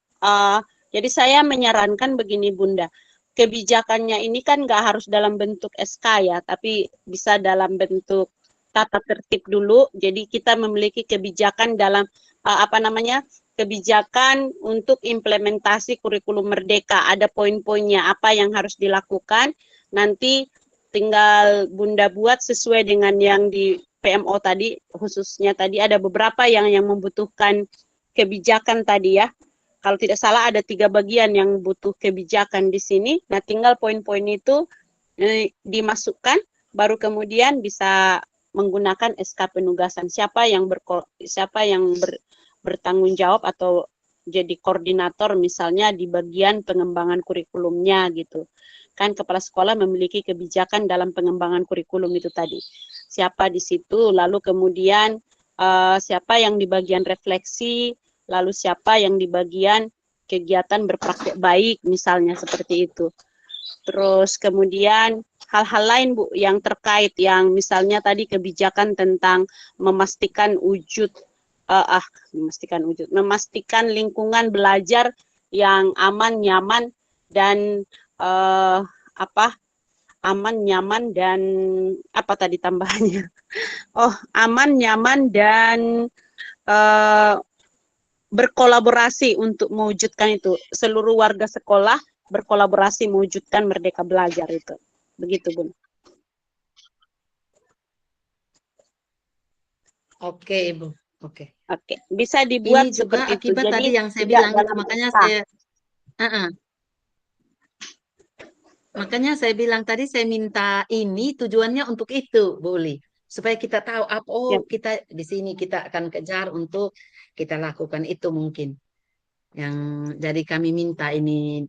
Jadi saya menyarankan begini, Bunda. Kebijakannya ini kan nggak harus dalam bentuk SK ya, tapi bisa dalam bentuk tata tertib dulu. Jadi kita memiliki kebijakan dalam kebijakan untuk implementasi kurikulum merdeka. Ada poin-poinnya apa yang harus dilakukan. Nanti tinggal Bunda buat sesuai dengan yang di PMO tadi, khususnya tadi ada beberapa yang membutuhkan kebijakan tadi ya. Kalau tidak salah ada 3 bagian yang butuh kebijakan di sini. Nah, tinggal poin-poin itu dimasukkan, baru kemudian bisa menggunakan SK penugasan. Siapa yang bertanggung jawab atau jadi koordinator misalnya di bagian pengembangan kurikulumnya gitu. Kan kepala sekolah memiliki kebijakan dalam pengembangan kurikulum itu tadi. Siapa di situ, lalu kemudian siapa yang di bagian refleksi, lalu siapa yang di bagian kegiatan berpraktek baik, misalnya seperti itu. Terus kemudian hal-hal lain, Bu, yang terkait, yang misalnya tadi kebijakan tentang memastikan memastikan lingkungan belajar yang aman, nyaman, dan aman, nyaman, dan apa tadi tambahannya? Aman, nyaman, dan berkolaborasi untuk mewujudkan itu. Seluruh warga sekolah berkolaborasi mewujudkan merdeka belajar itu. Begitu, Bun. Oke, Ibu. Oke. Oke, bisa dibuat Ini juga seperti akibat itu. tadi Jadi yang saya bilang, makanya saya bilang tadi saya minta ini tujuannya untuk itu, Bu Uli. Supaya kita tahu kita di sini kita akan kejar untuk kita lakukan itu mungkin. Yang jadi kami minta ini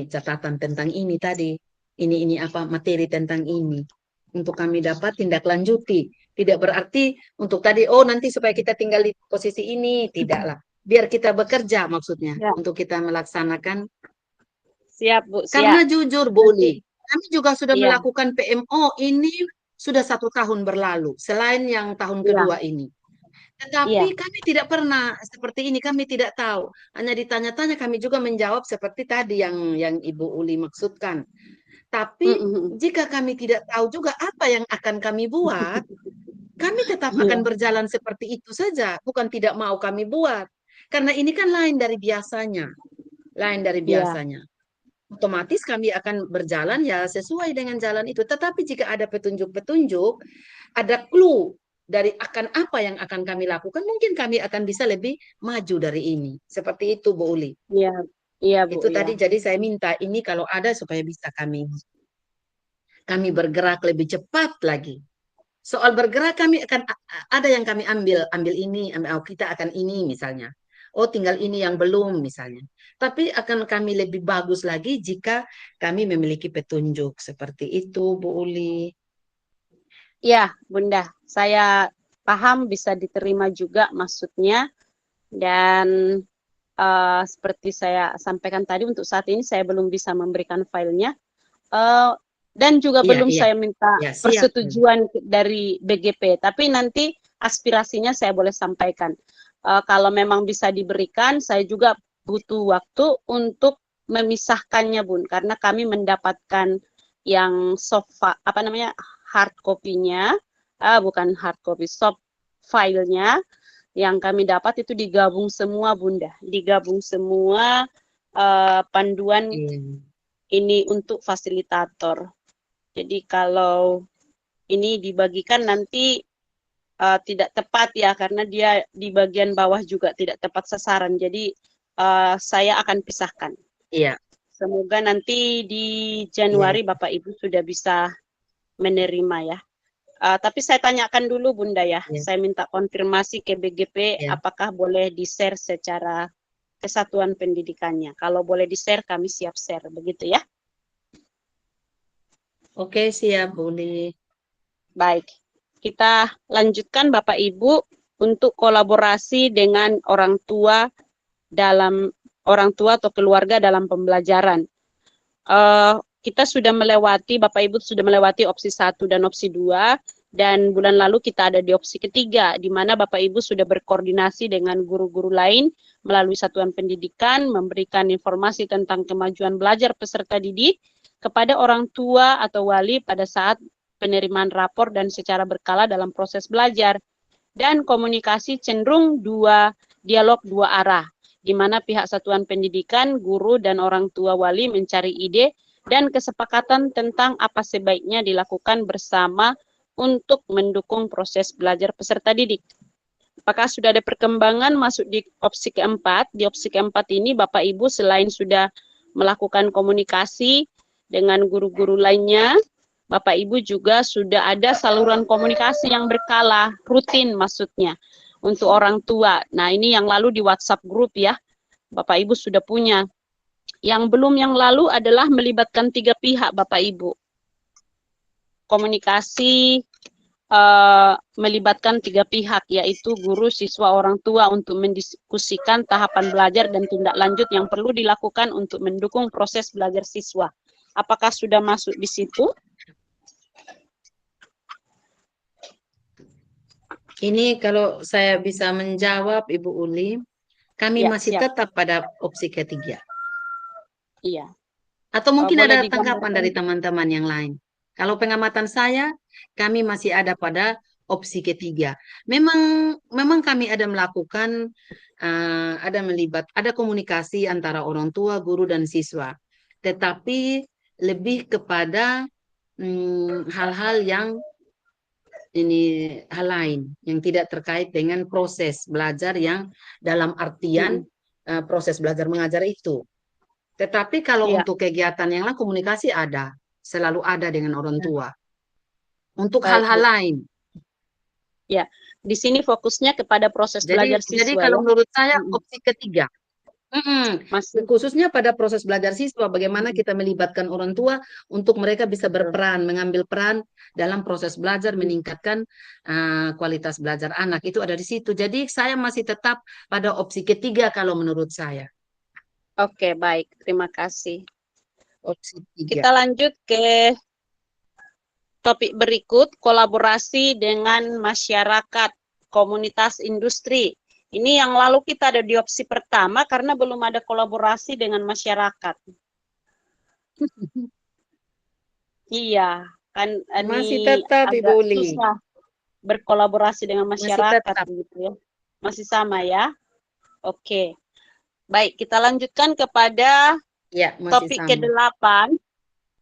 catatan tentang ini tadi. Ini apa materi tentang ini. Untuk kami dapat tindak lanjuti. Tidak berarti untuk tadi nanti supaya kita tinggal di posisi ini, tidaklah. Biar kita bekerja maksudnya untuk kita melaksanakan. Siap, Bu. Siap. Karena jujur, Bu Uli, kami juga sudah melakukan PMO ini sudah 1 tahun berlalu, selain yang tahun kedua ini. Tetapi kami tidak pernah seperti ini, kami tidak tahu. Hanya ditanya-tanya, kami juga menjawab seperti tadi yang Ibu Uli maksudkan. Tapi jika kami tidak tahu juga apa yang akan kami buat, kami tetap akan berjalan seperti itu saja, bukan tidak mau kami buat. Karena ini kan lain dari biasanya. Otomatis kami akan berjalan ya sesuai dengan jalan itu. Tetapi jika ada petunjuk-petunjuk, ada clue dari akan apa yang akan kami lakukan, mungkin kami akan bisa lebih maju dari ini. Seperti itu, Bu Uli. Iya, Bu. Itu tadi, jadi saya minta ini kalau ada supaya bisa kami bergerak lebih cepat lagi. soal bergerak kami akan ada yang kami ambil ini, kita akan ini misalnya. Oh, tinggal ini yang belum misalnya. Tapi akan kami lebih bagus lagi jika kami memiliki petunjuk seperti itu, Bu Uli. Ya, Bunda, saya paham, bisa diterima juga maksudnya. Dan seperti saya sampaikan tadi, untuk saat ini saya belum bisa memberikan filenya. Dan juga belum saya minta persetujuan dari BGP. Tapi nanti aspirasinya saya boleh sampaikan. Kalau memang bisa diberikan, saya juga butuh waktu untuk memisahkannya, Bun, karena kami mendapatkan yang hard copy-nya, bukan hard copy, soft filenya yang kami dapat itu digabung semua, Bunda, digabung semua panduan ini untuk fasilitator. Jadi kalau ini dibagikan nanti tidak tepat ya, karena dia di bagian bawah juga tidak tepat sasaran. Jadi saya akan pisahkan. Iya. Semoga nanti di Januari Bapak Ibu sudah bisa menerima ya. Tapi saya tanyakan dulu Bunda ya. Saya minta konfirmasi ke BGP apakah boleh di-share secara kesatuan pendidikannya. Kalau boleh di-share kami siap share, begitu ya. Oke, siap boleh. Baik. Kita lanjutkan Bapak Ibu untuk kolaborasi dengan orang tua atau keluarga dalam pembelajaran. Kita sudah melewati, Bapak Ibu sudah melewati opsi 1 dan opsi 2, dan bulan lalu kita ada di opsi ketiga, di mana Bapak Ibu sudah berkoordinasi dengan guru-guru lain melalui satuan pendidikan, memberikan informasi tentang kemajuan belajar peserta didik kepada orang tua atau wali pada saat penerimaan rapor dan secara berkala dalam proses belajar. Dan komunikasi cenderung dialog dua arah, di mana pihak satuan pendidikan, guru, dan orang tua wali mencari ide dan kesepakatan tentang apa sebaiknya dilakukan bersama untuk mendukung proses belajar peserta didik. Apakah sudah ada perkembangan masuk di opsi keempat? Di opsi keempat ini Bapak Ibu selain sudah melakukan komunikasi dengan guru-guru lainnya, Bapak Ibu juga sudah ada saluran komunikasi yang berkala, rutin maksudnya, untuk orang tua. Nah, ini yang lalu di WhatsApp grup ya, Bapak Ibu sudah punya. Yang belum yang lalu adalah melibatkan 3 pihak Bapak Ibu. Komunikasi melibatkan 3 pihak, yaitu guru, siswa, orang tua untuk mendiskusikan tahapan belajar dan tindak lanjut yang perlu dilakukan untuk mendukung proses belajar siswa. Apakah sudah masuk di situ? Ini kalau saya bisa menjawab Ibu Uli, kami masih tetap pada opsi ketiga. Iya. Atau mungkin ada tanggapan dari teman-teman yang lain. Kalau pengamatan saya, kami masih ada pada opsi ketiga. Memang kami ada melakukan, ada komunikasi antara orang tua, guru, dan siswa. Tetapi lebih kepada hal-hal yang hal lain yang tidak terkait dengan proses belajar yang dalam artian proses belajar mengajar itu. Tetapi kalau untuk kegiatan yang lain, komunikasi ada, selalu ada dengan orang tua. Untuk hal-hal lain. Ya, di sini fokusnya kepada proses belajar siswa. Jadi kalau menurut saya opsi ketiga. Khususnya pada proses belajar siswa, bagaimana kita melibatkan orang tua untuk mereka bisa berperan, mengambil peran dalam proses belajar, meningkatkan kualitas belajar anak. Itu ada di situ. Jadi saya masih tetap pada opsi ketiga kalau menurut saya. Oke, baik. Terima kasih. Opsi 3. Kita lanjut ke topik berikut, kolaborasi dengan masyarakat, komunitas industri. Ini yang lalu kita ada di opsi pertama karena belum ada kolaborasi dengan masyarakat. Iya, kan masih tetap Ibu Uli. Berkolaborasi dengan masyarakat gitu ya. Masih sama ya. Oke. Baik, kita lanjutkan kepada topik ke-8,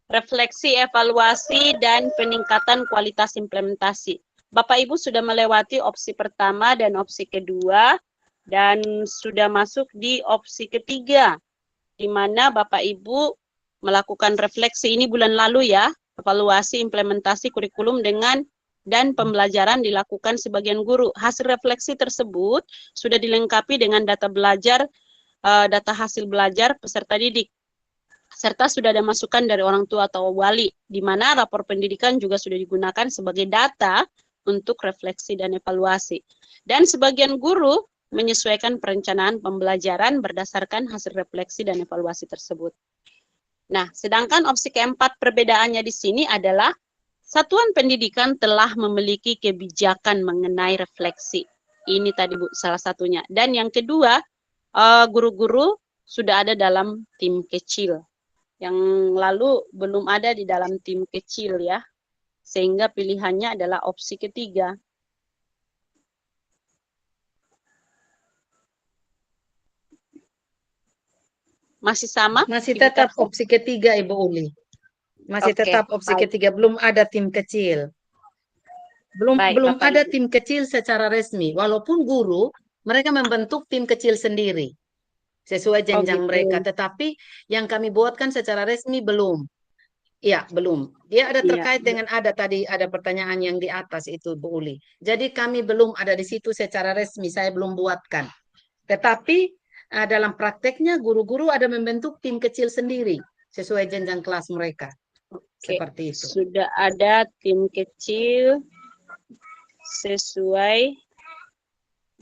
refleksi, evaluasi, dan peningkatan kualitas implementasi. Bapak Ibu sudah melewati opsi pertama dan opsi kedua, dan sudah masuk di opsi ketiga, di mana Bapak Ibu melakukan refleksi ini bulan lalu ya, evaluasi implementasi kurikulum dengan dan pembelajaran dilakukan sebagian guru. Hasil refleksi tersebut sudah dilengkapi dengan data belajar, data hasil belajar peserta didik, serta sudah ada masukan dari orang tua atau wali, di mana rapor pendidikan juga sudah digunakan sebagai data untuk refleksi dan evaluasi. Dan sebagian guru menyesuaikan perencanaan pembelajaran berdasarkan hasil refleksi dan evaluasi tersebut. Nah, sedangkan opsi keempat perbedaannya di sini adalah satuan pendidikan telah memiliki kebijakan mengenai refleksi. Ini tadi Bu, salah satunya. Dan yang kedua, guru-guru sudah ada dalam tim kecil. Yang lalu belum ada di dalam tim kecil ya. Sehingga pilihannya adalah opsi ketiga. Masih sama? Masih Ibu tetap Tersa? opsi ketiga, Ibu Uli. Masih Oke, tetap opsi baik. ketiga, belum ada tim kecil. Belum Baik, belum Bapak ada Ibu. tim kecil secara resmi. Walaupun guru mereka membentuk tim kecil sendiri sesuai jenjang gitu. mereka. Tetapi yang kami buatkan secara resmi belum. Iya, belum. Dia ada Iya. terkait dengan tadi ada pertanyaan yang di atas itu, Bu Uli. Jadi kami belum ada di situ secara resmi. Saya belum buatkan. Tetapi dalam prakteknya guru-guru ada membentuk tim kecil sendiri sesuai jenjang kelas mereka. Oke, Seperti itu. sudah ada tim kecil sesuai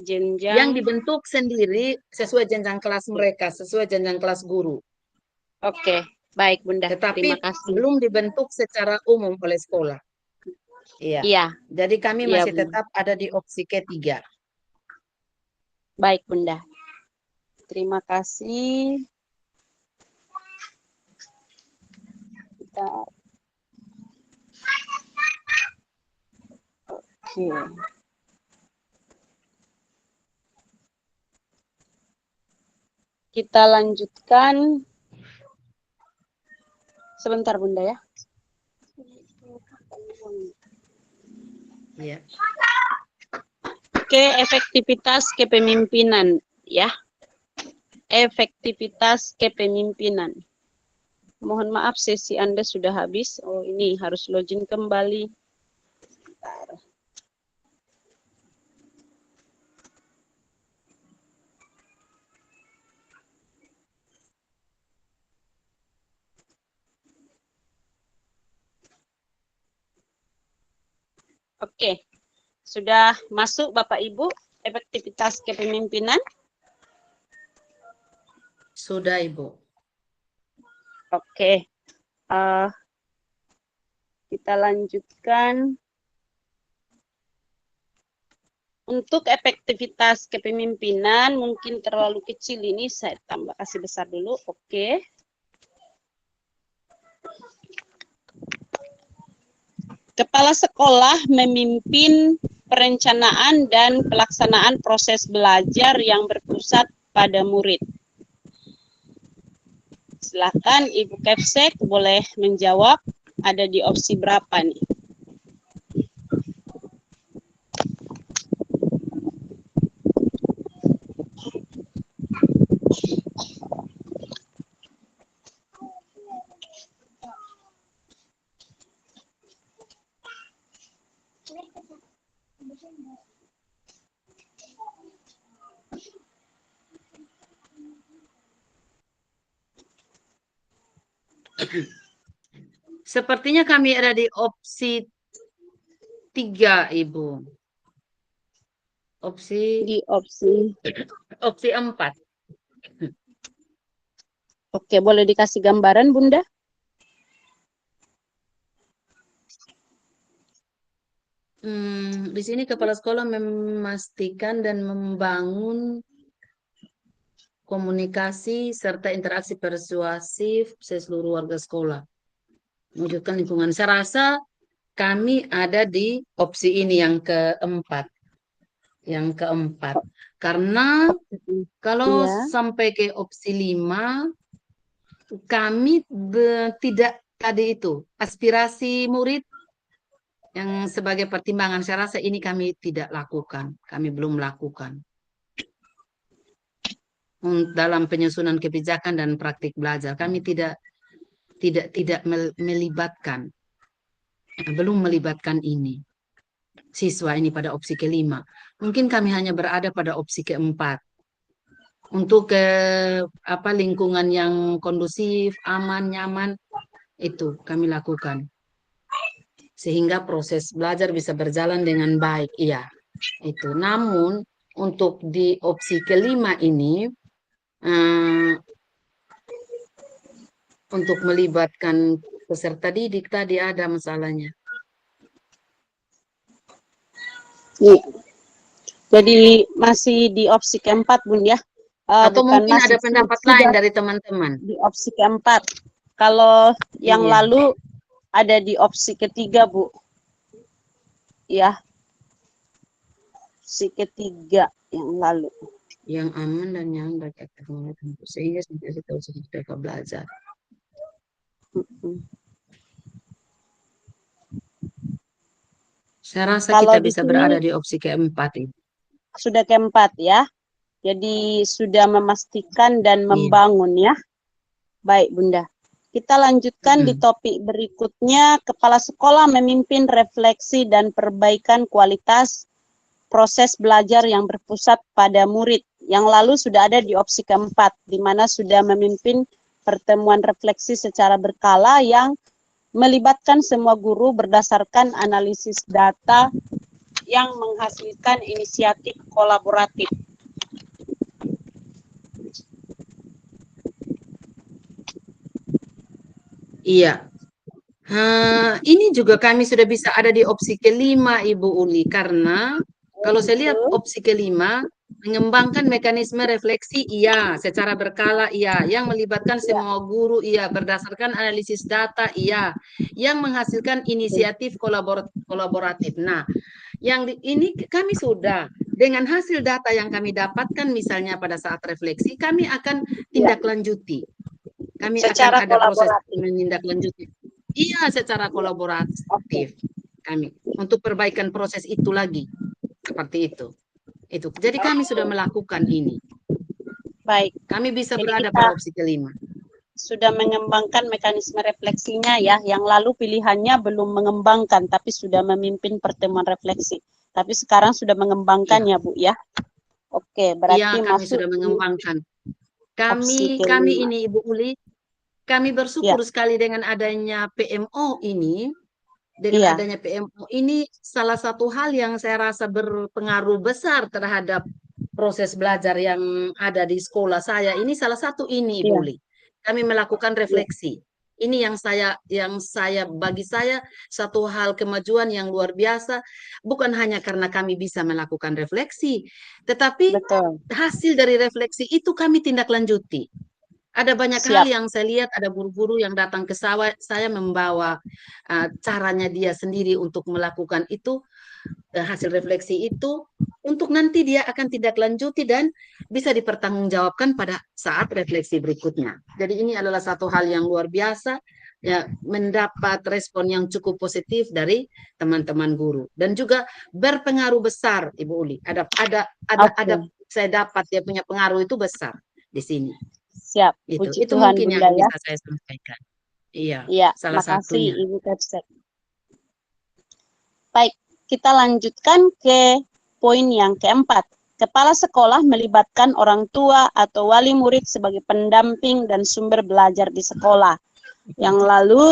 jenjang. Yang dibentuk sendiri sesuai jenjang kelas mereka, sesuai jenjang kelas guru. Oke, baik Bunda. Tetapi Terima kasih. belum dibentuk secara umum oleh sekolah. Iya. Iya, Jadi kami Iya, masih Bunda. tetap ada di opsi ketiga. Baik Bunda. Terima kasih. Kita... Oke. Kita lanjutkan. Sebentar Bunda ya. Iya. Oke, efektivitas kepemimpinan ya. Efektivitas kepemimpinan. Mohon maaf sesi Anda sudah habis. Oh, ini harus login kembali. Bentar. Oke, sudah masuk Bapak Ibu efektivitas kepemimpinan? Sudah, Ibu. Oke, kita lanjutkan. Untuk efektivitas kepemimpinan mungkin terlalu kecil ini, saya tambah kasih besar dulu. Oke. Kepala sekolah memimpin perencanaan dan pelaksanaan proses belajar yang berpusat pada murid. Silakan Ibu Kepsek boleh menjawab, ada di opsi berapa nih? Sepertinya kami ada di opsi 3, Ibu. Di opsi. Opsi 4. Oke, boleh dikasih gambaran, Bunda? Di sini kepala sekolah memastikan dan membangun komunikasi serta interaksi persuasif seluruh warga sekolah. Mewujudkan lingkungan. Saya rasa kami ada di opsi ini yang keempat. Yang keempat. Karena kalau sampai ke opsi 5, kami tidak tadi itu. Aspirasi murid yang sebagai pertimbangan, saya rasa ini kami tidak lakukan. Kami belum lakukan. Dalam penyusunan kebijakan dan praktik belajar, kami tidak melibatkan, belum melibatkan ini. siswa ini pada opsi kelima. Mungkin kami hanya berada pada opsi keempat. Untuk lingkungan yang kondusif, aman, nyaman, itu kami lakukan. Sehingga proses belajar bisa berjalan dengan baik. Iya, itu. Namun untuk di opsi kelima ini, untuk melibatkan peserta didik tadi ada masalahnya. Jadi masih di opsi keempat, Bun ya? Atau Bukan mungkin masih, ada pendapat sudah lain dari teman-teman. di opsi keempat. Kalau yang Iya. lalu ada di opsi ketiga, Bu. Ya. Opsi ketiga yang lalu. Yang aman dan yang bagi aktivitas sehingga kita tahu sudah belajar. Saya rasa Kalau kita di bisa sini berada di opsi keempat ini. sudah keempat ya. Jadi sudah memastikan dan membangun ya. Baik, Bunda. Kita lanjutkan di topik berikutnya. Kepala sekolah memimpin refleksi dan perbaikan kualitas proses belajar yang berpusat pada murid. Yang lalu sudah ada di opsi keempat, di mana sudah memimpin pertemuan refleksi secara berkala yang melibatkan semua guru berdasarkan analisis data yang menghasilkan inisiatif kolaboratif. Iya. Ini juga kami sudah bisa ada di opsi kelima, Ibu Uli, karena kalau saya lihat opsi kelima, mengembangkan mekanisme refleksi, iya, secara berkala, iya, yang melibatkan semua guru, iya, berdasarkan analisis data, iya, yang menghasilkan inisiatif kolaboratif. Nah, ini kami sudah, dengan hasil data yang kami dapatkan, misalnya pada saat refleksi, kami akan tindak lanjuti. Kami Secara akan ada proses kolaboratif. menindaklanjuti. Iya, secara kolaboratif kami untuk perbaikan proses itu lagi seperti itu. Jadi kami sudah melakukan ini. Baik. Kami bisa Jadi berada kita pada opsi kelima. Sudah mengembangkan mekanisme refleksinya ya. Yang lalu pilihannya belum mengembangkan, tapi sudah memimpin pertemuan refleksi. Tapi sekarang sudah mengembangkan ya, Bu ya. Oke, berarti Iya, kami masuk sudah mengembangkan. opsi Kami kelima. ini Ibu Uli, kami bersyukur sekali dengan adanya PMO ini. Dengan adanya PMO ini salah satu hal yang saya rasa berpengaruh besar terhadap proses belajar yang ada di sekolah saya. Ini salah satu ini, Ibu Uli. Kami melakukan refleksi. Ini bagi saya satu hal kemajuan yang luar biasa, bukan hanya karena kami bisa melakukan refleksi, tetapi hasil dari refleksi itu kami tindak lanjuti. Ada banyak hal yang saya lihat, ada guru-guru yang datang ke saya membawa caranya dia sendiri untuk melakukan itu, hasil refleksi itu, untuk nanti dia akan tindak lanjuti dan bisa dipertanggungjawabkan pada saat refleksi berikutnya. Jadi ini adalah satu hal yang luar biasa, ya, mendapat respon yang cukup positif dari teman-teman guru dan juga berpengaruh besar, Ibu Uli. Ada saya dapat dia punya pengaruh itu besar di sini. Siap. Itu mungkin Bunda, yang bisa saya sampaikan. Iya, salah satunya. Ibu Tepsek. Baik, kita lanjutkan ke poin yang keempat. Kepala sekolah melibatkan orang tua atau wali murid sebagai pendamping dan sumber belajar di sekolah. Yang lalu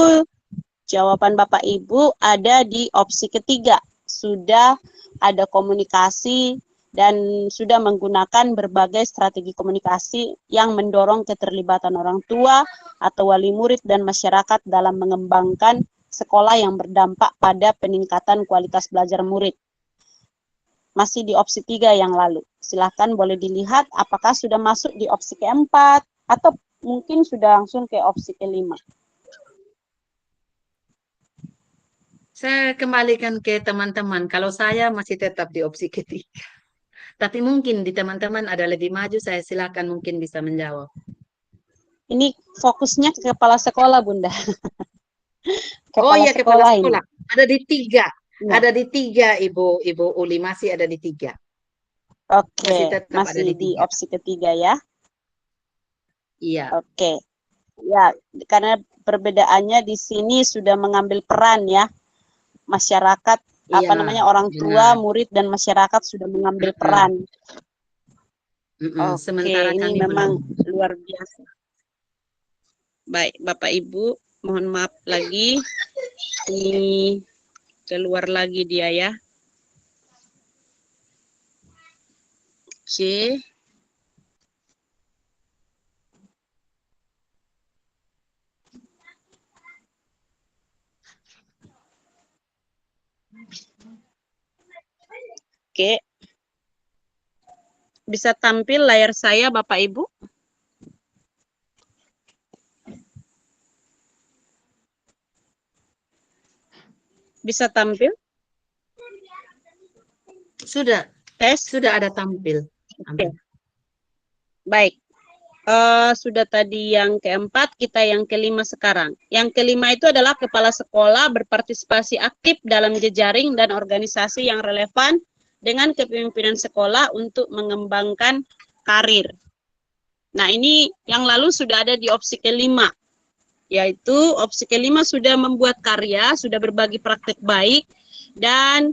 jawaban Bapak Ibu ada di opsi ketiga. Sudah ada komunikasi dan sudah menggunakan berbagai strategi komunikasi yang mendorong keterlibatan orang tua atau wali murid dan masyarakat dalam mengembangkan sekolah yang berdampak pada peningkatan kualitas belajar murid. Masih di opsi 3 yang lalu. Silahkan boleh dilihat apakah sudah masuk di opsi keempat atau mungkin sudah langsung ke opsi kelima. Saya kembalikan ke teman-teman. Kalau saya masih tetap di opsi ketiga. Tapi mungkin di teman-teman ada lebih maju, saya silakan mungkin bisa menjawab. Ini fokusnya ke kepala sekolah, Bunda. Kepala sekolah. Ada di 3. Ya. Ada di 3, Ibu Uli. Masih ada di 3. Oke, masih di opsi ketiga ya. Iya. Oke. Ya, karena perbedaannya di sini sudah mengambil peran ya. Masyarakat apa Iya, namanya, orang tua, benar. murid dan masyarakat sudah mengambil Mm-mm, peran. mm-mm. Oke, Sementara ini kami memang belum. luar biasa. Baik, Bapak Ibu, mohon maaf lagi. Ini keluar lagi dia ya. Oke. Oke. Bisa tampil layar saya, Bapak Ibu? Bisa tampil? Sudah, Tes? sudah ada tampil. Oke. Baik. Sudah tadi yang keempat, kita yang kelima sekarang. Yang kelima itu adalah kepala sekolah berpartisipasi aktif dalam jejaring dan organisasi yang relevan dengan kepemimpinan sekolah untuk mengembangkan karir. Nah, ini yang lalu sudah ada di opsi kelima, yaitu opsi kelima sudah membuat karya, sudah berbagi praktek baik, dan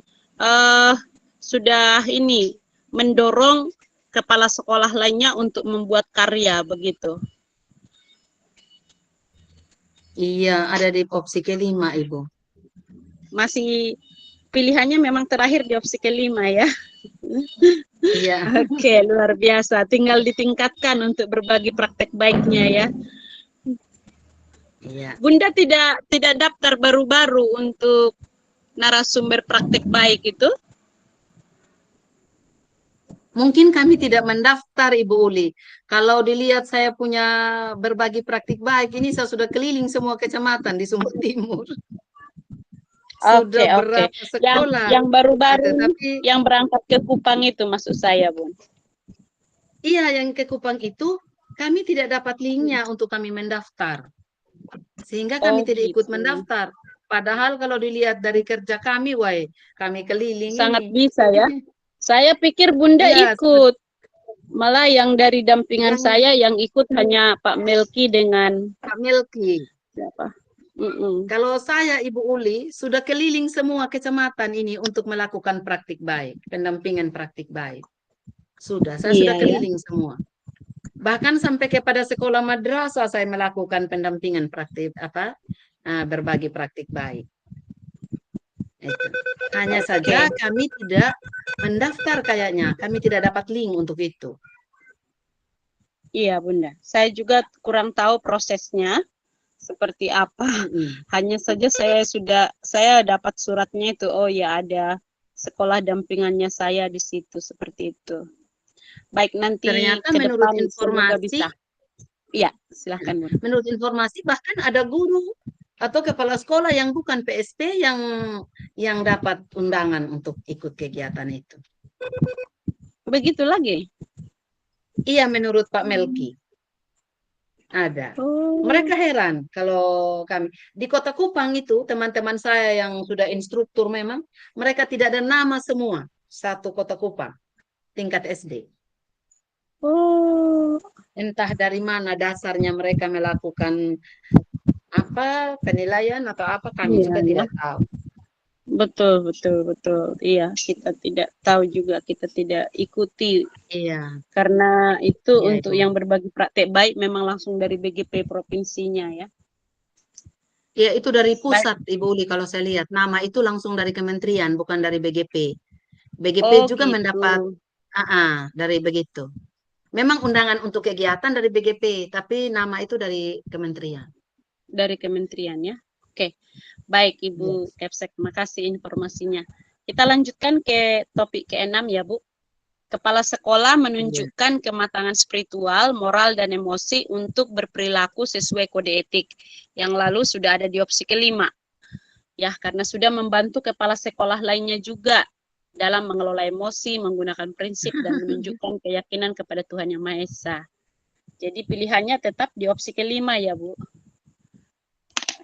sudah ini mendorong kepala sekolah lainnya untuk membuat karya, begitu. Iya, ada di opsi kelima, Ibu. Masih pilihannya memang terakhir di opsi kelima ya. Iya. Oke, luar biasa. Tinggal ditingkatkan untuk berbagi praktek baiknya ya. Iya. Bunda tidak daftar baru-baru untuk narasumber praktek baik itu? Mungkin kami tidak mendaftar, Ibu Uli. Kalau dilihat saya punya berbagi praktik baik, ini saya sudah keliling semua kecamatan di Sumber Timur. Sudah Oke. berapa sekolah. Yang baru-baru, Tetapi yang berangkat ke Kupang itu maksud saya, Bun. iya, yang ke Kupang itu kami tidak dapat linknya untuk kami mendaftar. Sehingga kami tidak ikut Gitu. mendaftar. Padahal kalau dilihat dari kerja kami, kami keliling Sangat ini. bisa ya. Saya pikir Bunda Iya, ikut. Malah yang dari dampingan yang saya yang ikut hanya Pak Melki dengan Pak Melki. siapa? Kalau saya, Ibu Uli, sudah keliling semua kecamatan ini untuk melakukan praktik baik, pendampingan praktik baik. Saya sudah Iya, ya. keliling semua. Bahkan sampai kepada sekolah madrasah saya melakukan pendampingan praktik berbagi praktik baik. Itu. Hanya saja kami tidak mendaftar kayaknya, kami tidak dapat link untuk itu. Iya, Bunda. Saya juga kurang tahu prosesnya seperti apa. Hanya saja saya dapat suratnya itu, oh ya ada sekolah dampingannya saya di situ, seperti itu. Baik, nanti ternyata ke menurut depan semoga bisa. Iya, silahkan, Bunda. Menurut informasi bahkan ada guru atau kepala sekolah yang bukan PSP yang dapat undangan untuk ikut kegiatan itu. Begitu lagi? Iya, menurut Pak Melki. Ada. Mereka heran kalau kami di Kota Kupang itu teman-teman saya yang sudah instruktur memang mereka tidak ada nama semua satu Kota Kupang tingkat SD. Entah dari mana dasarnya mereka melakukan penilaian atau apa kami juga tidak tahu. Betul. Iya, kita tidak tahu juga, kita tidak ikuti. Iya. Karena itu Iya, untuk Ibu. yang berbagi praktek baik memang langsung dari BGP provinsinya ya. Ya, itu dari pusat, Ibu Uli, kalau saya lihat. Nama itu langsung dari kementerian, bukan dari BGP. BGP juga gitu. mendapat dari begitu. Memang undangan untuk kegiatan dari BGP, tapi nama itu dari kementerian. Dari kementerian ya. Oke. Baik, Ibu Kepsek, makasih informasinya. Kita lanjutkan ke topik ke-6 ya, Bu. Kepala sekolah menunjukkan kematangan spiritual, moral, dan emosi untuk berperilaku sesuai kode etik. Yang lalu sudah ada di opsi kelima. Ya, karena sudah membantu kepala sekolah lainnya juga dalam mengelola emosi, menggunakan prinsip, dan menunjukkan keyakinan kepada Tuhan Yang Maha Esa. Jadi pilihannya tetap di opsi kelima ya, Bu.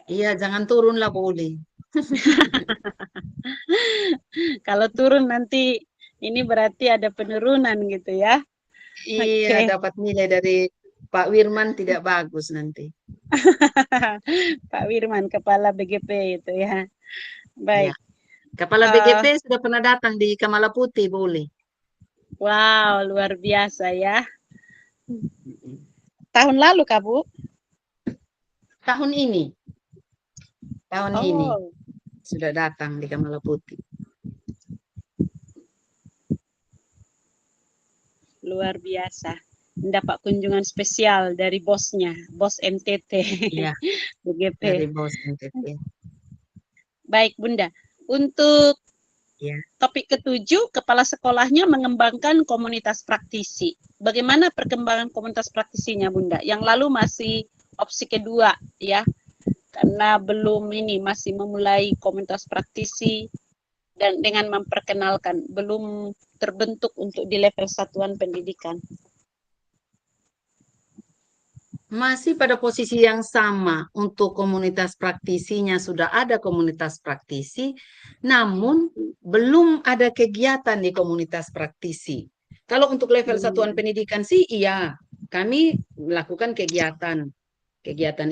Iya, jangan turun lah, Bu Uli. Kalau turun nanti ini berarti ada penurunan gitu ya. Iya, dapat nilai dari Pak Wirman tidak bagus nanti. Pak Wirman, Kepala BGP itu ya. Baik. Kepala Eh, BGP sudah pernah datang di Kamala Putih, boleh. wow, luar biasa ya. Tahun lalu Kak Bu? Tahun ini Oh, sudah datang di Kamala Putih. luar biasa. Mendapat kunjungan spesial dari bosnya, bos NTT, Iya, BGP. dari bos NTT. Baik Bunda, untuk Ya. topik ketujuh, kepala sekolahnya mengembangkan komunitas praktisi. Bagaimana perkembangan komunitas praktisinya Bunda? Yang lalu masih opsi kedua ya, karena belum ini, masih memulai komunitas praktisi dan dengan memperkenalkan, belum terbentuk untuk di level satuan pendidikan. Masih pada posisi yang sama untuk komunitas praktisinya, sudah ada komunitas praktisi, namun belum ada kegiatan di komunitas praktisi. Kalau untuk level satuan pendidikan sih iya, kami melakukan kegiatan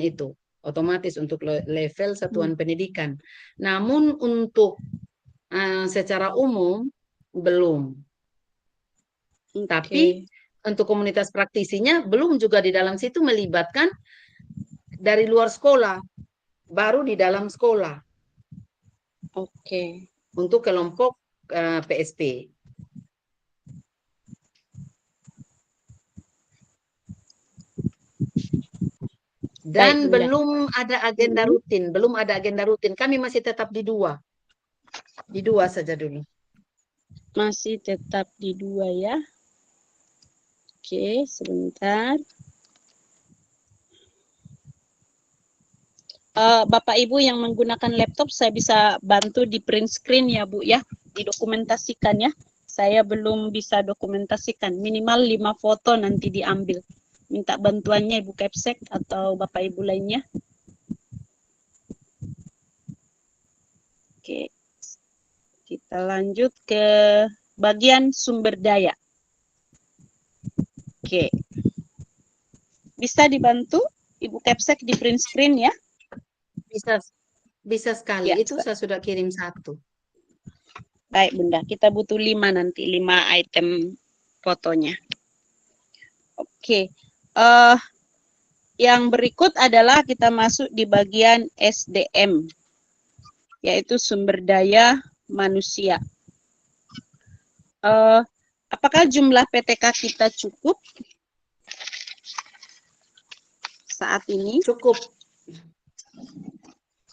itu otomatis untuk level satuan pendidikan. Namun untuk secara umum belum. Tapi untuk komunitas praktisinya belum juga di dalam situ melibatkan dari luar sekolah, baru di dalam sekolah. Oke. Untuk kelompok PSP. Dan Baik, belum ada agenda rutin, belum ada agenda rutin. Kami masih tetap di dua. Di dua saja dulu. Masih tetap di dua ya. Oke, sebentar. Bapak Ibu yang menggunakan laptop, saya bisa bantu di print screen ya Bu ya, didokumentasikan ya. Saya belum bisa dokumentasikan, minimal 5 foto nanti diambil. Minta bantuannya Ibu Kepsek atau Bapak Ibu lainnya. Oke, kita lanjut ke bagian sumber daya. Oke, bisa dibantu Ibu Kepsek di print screen ya. Bisa sekali, Ya, itu saya sudah kirim 1. Baik Bunda, kita butuh 5 nanti, 5 item fotonya. Oke, yang berikut adalah kita masuk di bagian SDM, yaitu sumber daya manusia. Apakah jumlah PTK kita cukup saat ini? Cukup.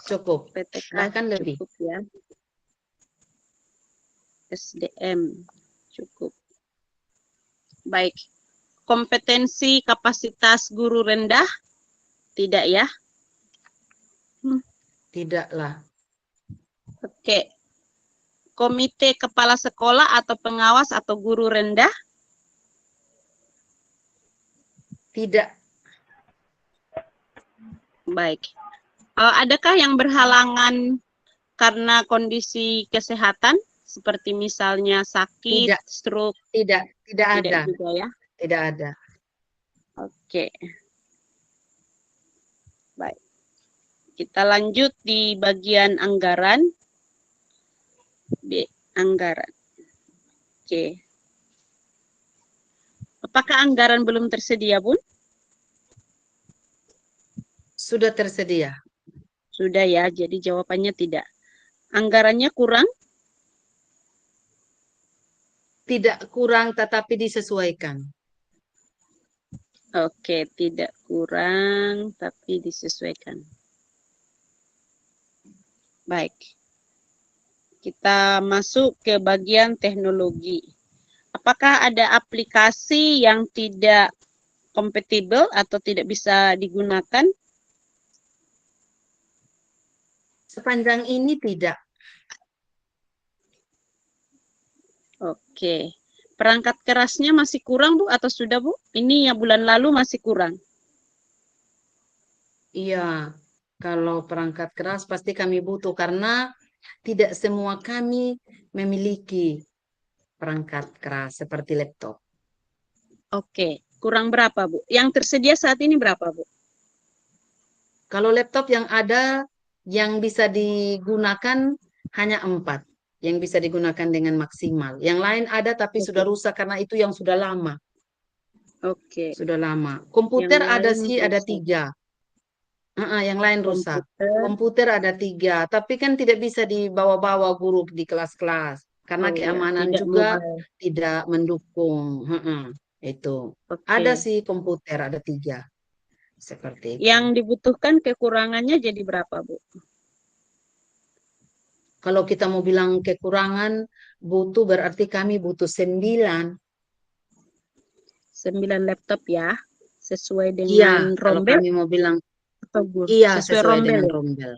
PTK Bahkan lebih. cukup ya. SDM cukup. Baik. Kompetensi kapasitas guru rendah? Tidak ya? Tidaklah. Oke. Komite kepala sekolah atau pengawas atau guru rendah? Tidak. Baik. Adakah yang berhalangan karena kondisi kesehatan seperti misalnya sakit, stroke? Tidak ada. Juga ya. Tidak ada. Oke. Baik. Kita lanjut di bagian anggaran. Anggaran. Oke. Apakah anggaran belum tersedia, Bun? Sudah tersedia. Sudah ya, jadi jawabannya tidak. Anggarannya kurang? Tidak kurang, tetapi disesuaikan. Oke, tidak kurang, tapi disesuaikan. Baik. Kita masuk ke bagian teknologi. Apakah ada aplikasi yang tidak kompatibel atau tidak bisa digunakan? Sepanjang ini tidak. Oke. Perangkat kerasnya masih kurang, Bu, atau sudah, Bu? Ini yang bulan lalu masih kurang. Iya, kalau perangkat keras pasti kami butuh karena tidak semua kami memiliki perangkat keras seperti laptop. Oke, kurang berapa, Bu? Yang tersedia saat ini berapa, Bu? Kalau laptop yang ada yang bisa digunakan hanya 4. yang bisa digunakan dengan maksimal. Yang lain ada tapi sudah rusak karena itu yang sudah lama. Oke. Sudah lama. Komputer Yang ada lain sih, ada rusak. 3. Yang lain rusak. Komputer. Komputer ada 3, tapi kan tidak bisa dibawa-bawa guru di kelas-kelas karena Oh ya, keamanan tidak juga mobile. tidak mendukung. Itu. Ada Oke. sih komputer ada 3 seperti itu. Yang dibutuhkan kekurangannya jadi berapa, Bu? Kalau kita mau bilang kekurangan butuh berarti kami butuh 9. 9 laptop ya, sesuai Iya, dengan kalau rombel kami mau bilang atau Bu? iya Sesuai sesuai rombel dengan ya? rombel.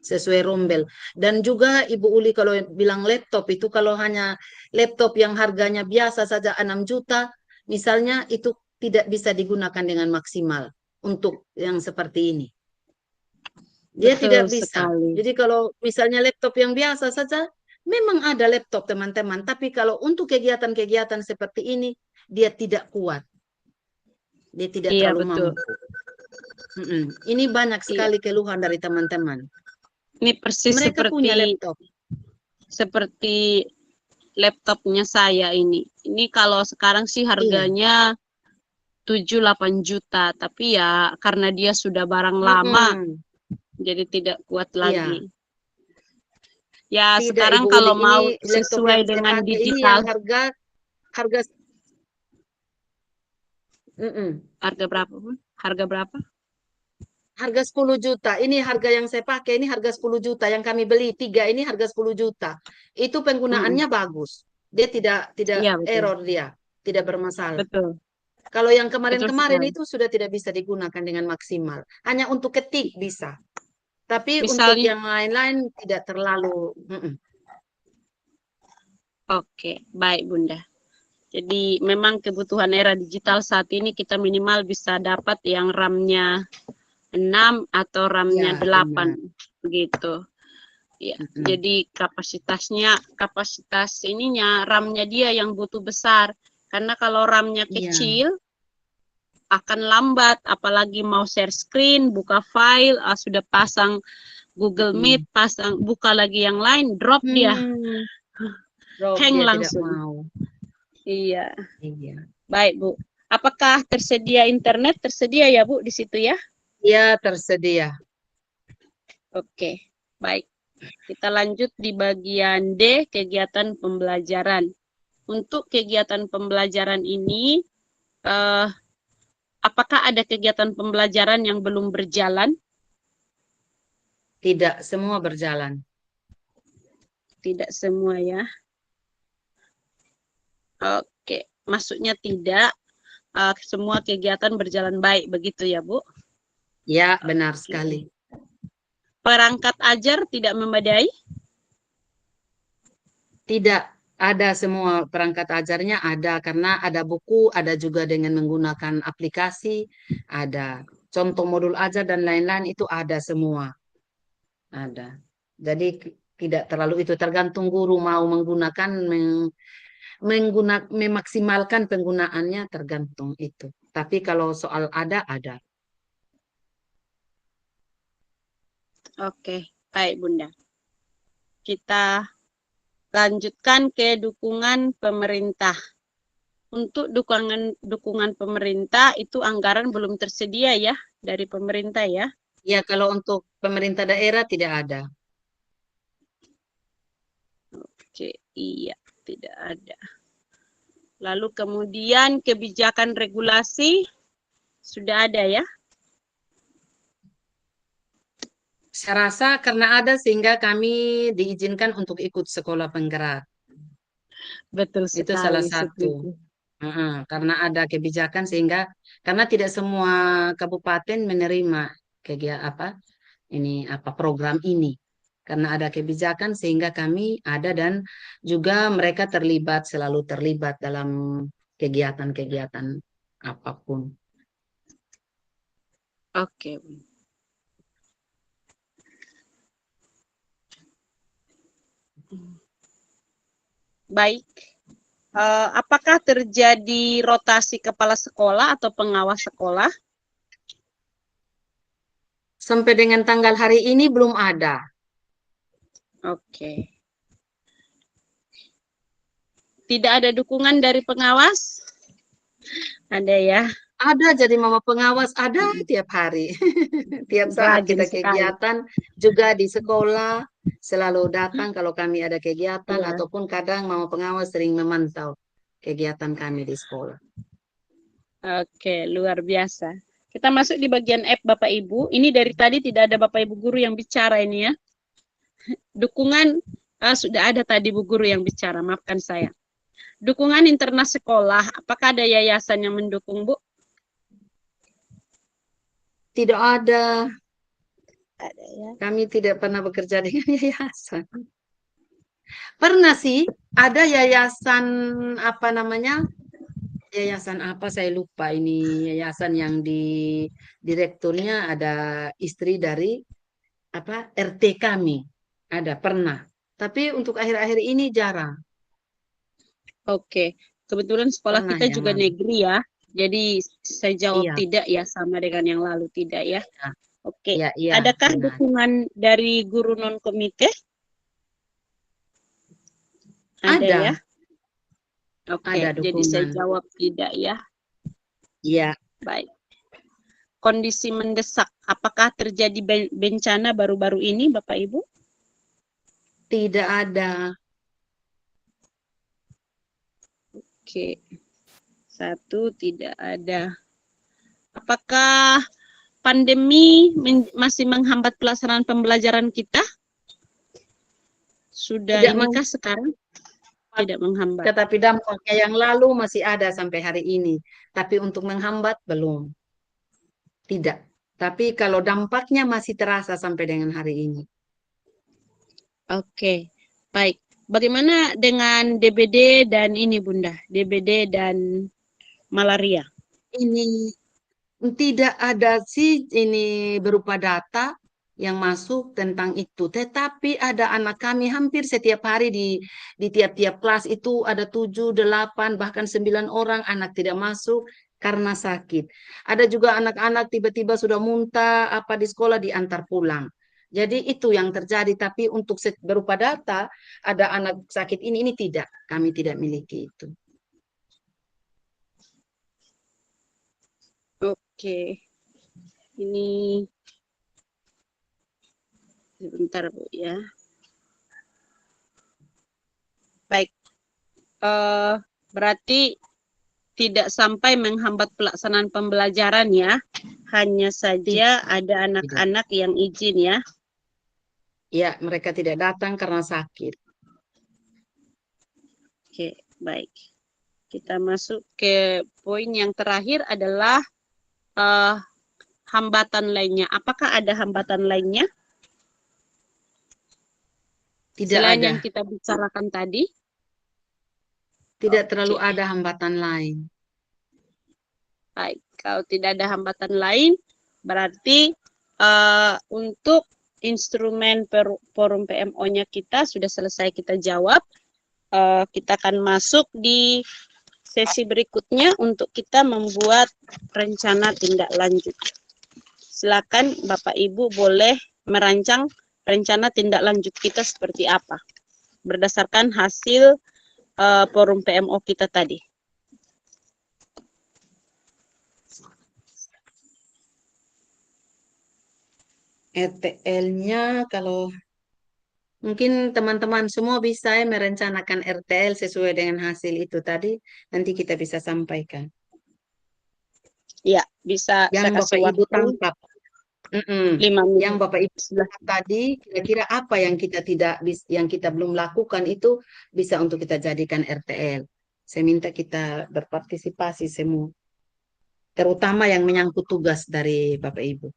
Sesuai rombel. Dan juga Ibu Uli kalau bilang laptop itu kalau hanya laptop yang harganya biasa saja 6 juta, misalnya itu tidak bisa digunakan dengan maksimal untuk yang seperti ini. Dia tidak Betul bisa. sekali. Jadi kalau misalnya laptop yang biasa saja, memang ada laptop teman-teman, tapi kalau untuk kegiatan-kegiatan seperti ini, dia tidak kuat. Dia tidak Iya, terlalu betul. mampu. Ini banyak Iya. sekali keluhan dari teman-teman. Ini persis Mereka punya laptop. seperti laptopnya saya ini. Ini kalau sekarang sih harganya 7-8 juta, tapi ya karena dia sudah barang lama, jadi tidak kuat Iya. lagi. Ya, Tidak, sekarang Ibu kalau Uli, mau ini laptop sesuai yang saya dengan pakai ini digital, yang harga harga berapa, Bu? Harga berapa? harga 10 juta. Ini harga yang saya pakai ini harga 10 juta. Yang kami beli 3 ini harga 10 juta. Itu penggunaannya bagus. Dia tidak Iya, betul. error dia, tidak bermasalah. Betul. Kalau yang Betul kemarin-kemarin sekali. itu sudah tidak bisa digunakan dengan maksimal. Hanya untuk ketik bisa. Tapi untuk Misalnya, yang lain-lain tidak terlalu. oke, baik Bunda. Jadi memang kebutuhan era digital saat ini kita minimal bisa dapat yang RAM-nya 6 atau RAM-nya Ya, 8 benar. begitu. Ya, jadi kapasitas ininya RAM-nya dia yang butuh besar. Karena kalau RAM-nya kecil akan lambat, apalagi mau share screen, buka file, sudah pasang Google Meet, buka lagi yang lain, drop dia. Hang Dia langsung. tidak mau. Iya. Iya. Baik, Bu. Apakah tersedia internet? Tersedia ya, Bu, di situ ya? Iya, tersedia. Oke, baik. Kita lanjut di bagian D, kegiatan pembelajaran. Untuk kegiatan pembelajaran ini, apakah ada kegiatan pembelajaran yang belum berjalan? Tidak, semua berjalan. Tidak semua ya. Oke, maksudnya tidak. Semua kegiatan berjalan baik, begitu ya, Bu? Ya, benar sekali. Perangkat ajar tidak memadai? Tidak, ada semua perangkat ajarnya ada karena ada buku, ada juga dengan menggunakan aplikasi, ada contoh modul ajar dan lain-lain itu ada semua. Ada. Jadi tidak terlalu itu tergantung guru mau menggunakan memaksimalkan penggunaannya tergantung itu. Tapi kalau soal ada. Oke, baik Bunda. Kita lanjutkan ke dukungan pemerintah. Untuk dukungan pemerintah itu anggaran belum tersedia ya dari pemerintah ya? Ya, kalau untuk pemerintah daerah tidak ada. Oke, iya, tidak ada. Lalu kemudian kebijakan regulasi sudah ada ya? Saya rasa karena ada sehingga kami diizinkan untuk ikut sekolah penggerak. Betul Itu sekali. salah satu. Karena ada kebijakan sehingga karena tidak semua kabupaten menerima program ini. Karena ada kebijakan sehingga kami ada dan juga mereka selalu terlibat dalam kegiatan-kegiatan apapun. Oke. Baik. Apakah terjadi rotasi kepala sekolah atau pengawas sekolah? Sampai dengan tanggal hari ini belum ada. Oke. Tidak ada dukungan dari pengawas? Ada ya. Ada jadi mama pengawas, ada tiap hari. Tiap saat Rajin kita sekali. kegiatan, juga di sekolah, selalu datang kalau kami ada kegiatan, Ya. ataupun kadang mama pengawas sering memantau kegiatan kami di sekolah. Oke, luar biasa. Kita masuk di bagian F, Bapak Ibu. Ini dari tadi tidak ada Bapak Ibu guru yang bicara ini ya. Dukungan sudah ada tadi Bu Guru yang bicara, maafkan saya. Dukungan internal sekolah, apakah ada yayasan yang mendukung, Bu? Tidak ada, Ada ya. kami tidak pernah bekerja dengan yayasan. Pernah sih, ada yayasan apa namanya? Yayasan apa saya lupa ini, yayasan yang di direkturnya ada istri dari apa RT kami. Ada pernah. Tapi untuk akhir-akhir ini jarang. Oke, kebetulan sekolah Pernah kita yang juga lalu. negeri ya. Jadi saya jawab Iya, tidak ya, sama dengan yang lalu tidak ya. iya, Oke, iya, iya, adakah benar. dukungan dari guru non komite? Ada ya. Ada, Oke, ada jadi saya dukungan. jawab tidak ya. Iya, Baik. Kondisi mendesak, apakah terjadi bencana baru-baru ini, Bapak Ibu? tidak ada. Oke, satu tidak ada. Apakah pandemi masih menghambat pelaksanaan pembelajaran kita? Sudah Tidak inikah sekarang? Tidak menghambat. Tetapi dampaknya yang lalu masih ada sampai hari ini. Tapi untuk menghambat belum. Tidak. Tapi kalau dampaknya masih terasa sampai dengan hari ini. Oke, baik. Bagaimana dengan DBD dan ini Bunda? DBD dan malaria? Ini tidak ada sih ini berupa data yang masuk tentang itu. Tetapi ada anak kami hampir setiap hari di tiap-tiap kelas itu ada 7, 8, bahkan 9 orang anak tidak masuk karena sakit. Ada juga anak-anak tiba-tiba sudah muntah apa di sekolah diantar pulang. Jadi itu yang terjadi. Tapi untuk berupa data ada anak sakit ini tidak. Kami tidak miliki itu. Oke, ini sebentar Bu ya. Baik, berarti tidak sampai menghambat pelaksanaan pembelajaran ya. Hanya saja ada anak-anak yang izin ya. Ya, mereka tidak datang karena sakit. Oke, baik. Kita masuk ke poin yang terakhir adalah hambatan lainnya. Apakah ada hambatan lainnya? Tidak Selain ada. yang kita bicarakan tadi? Tidak terlalu Oke. ada hambatan lain. Baik, kalau tidak ada hambatan lain, berarti untuk instrumen forum PMO-nya kita sudah selesai kita jawab. Kita akan masuk di sesi berikutnya untuk kita membuat rencana tindak lanjut. Silakan Bapak Ibu boleh merancang rencana tindak lanjut kita seperti apa berdasarkan hasil forum PMO kita tadi. RTL-nya kalau mungkin teman-teman semua bisa merencanakan RTL sesuai dengan hasil itu tadi, nanti kita bisa sampaikan. Ya, bisa Yang saya kasih Bapak Ibu waktu tangkap. 5 menit. Yang Bapak Ibu tangkap tadi, kira-kira apa yang kita yang kita belum lakukan itu bisa untuk kita jadikan RTL. Saya minta kita berpartisipasi semua, terutama yang menyangkut tugas dari Bapak Ibu.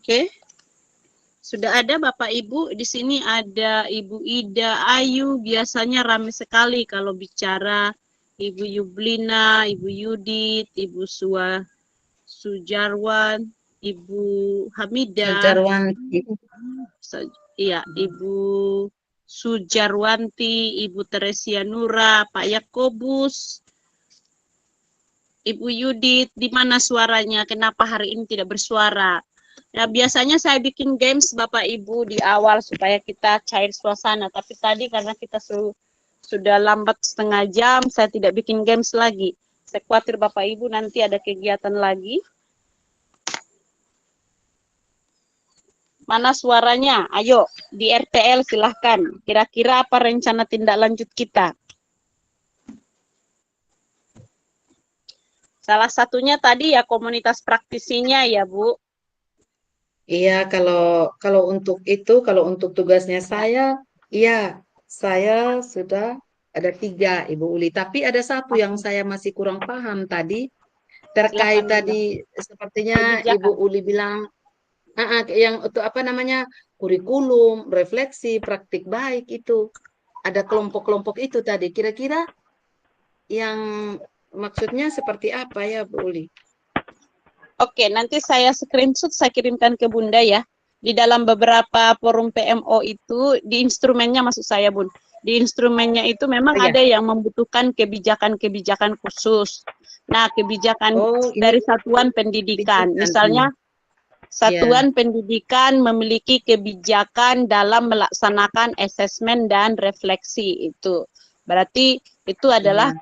Oke. Sudah ada Bapak Ibu, di sini ada Ibu Ida Ayu, biasanya ramai sekali kalau bicara. Ibu Yublina, Ibu Yudit, Ibu Sujarwan, Ibu Hamidah, Sujarwanti. iya, Ibu Sujarwanti, Ibu Teresia Nura, Pak Yakobus, Ibu Yudit, di mana suaranya? Kenapa hari ini tidak bersuara? Nah, biasanya saya bikin games Bapak Ibu di awal supaya kita cair suasana. Tapi tadi karena kita sudah lambat setengah jam, saya tidak bikin games lagi. Saya khawatir Bapak Ibu nanti ada kegiatan lagi. Mana suaranya? Ayo, di RTL silahkan. Kira-kira apa rencana tindak lanjut kita? Salah satunya tadi ya komunitas praktisinya ya Bu. Iya, kalau untuk itu, kalau untuk tugasnya saya, iya, saya sudah ada 3, Ibu Uli. Tapi ada satu yang saya masih kurang paham tadi, terkait Silakan, tadi sepertinya kebijakan. Ibu Uli bilang, yang untuk apa namanya, kurikulum, refleksi, praktik baik itu. Ada kelompok-kelompok itu tadi. Kira-kira yang maksudnya seperti apa ya, Bu Uli? Oke, nanti saya screenshot, saya kirimkan ke Bunda ya. Di dalam beberapa forum PMO itu, di instrumennya maksud saya Bun. Di instrumennya itu memang Oh, ya. ada yang membutuhkan kebijakan-kebijakan khusus. Nah, kebijakan Oh, ini dari satuan pendidikan. pendidikan Misalnya, satuan pendidikan memiliki kebijakan dalam melaksanakan asesmen dan refleksi itu. Berarti itu adalah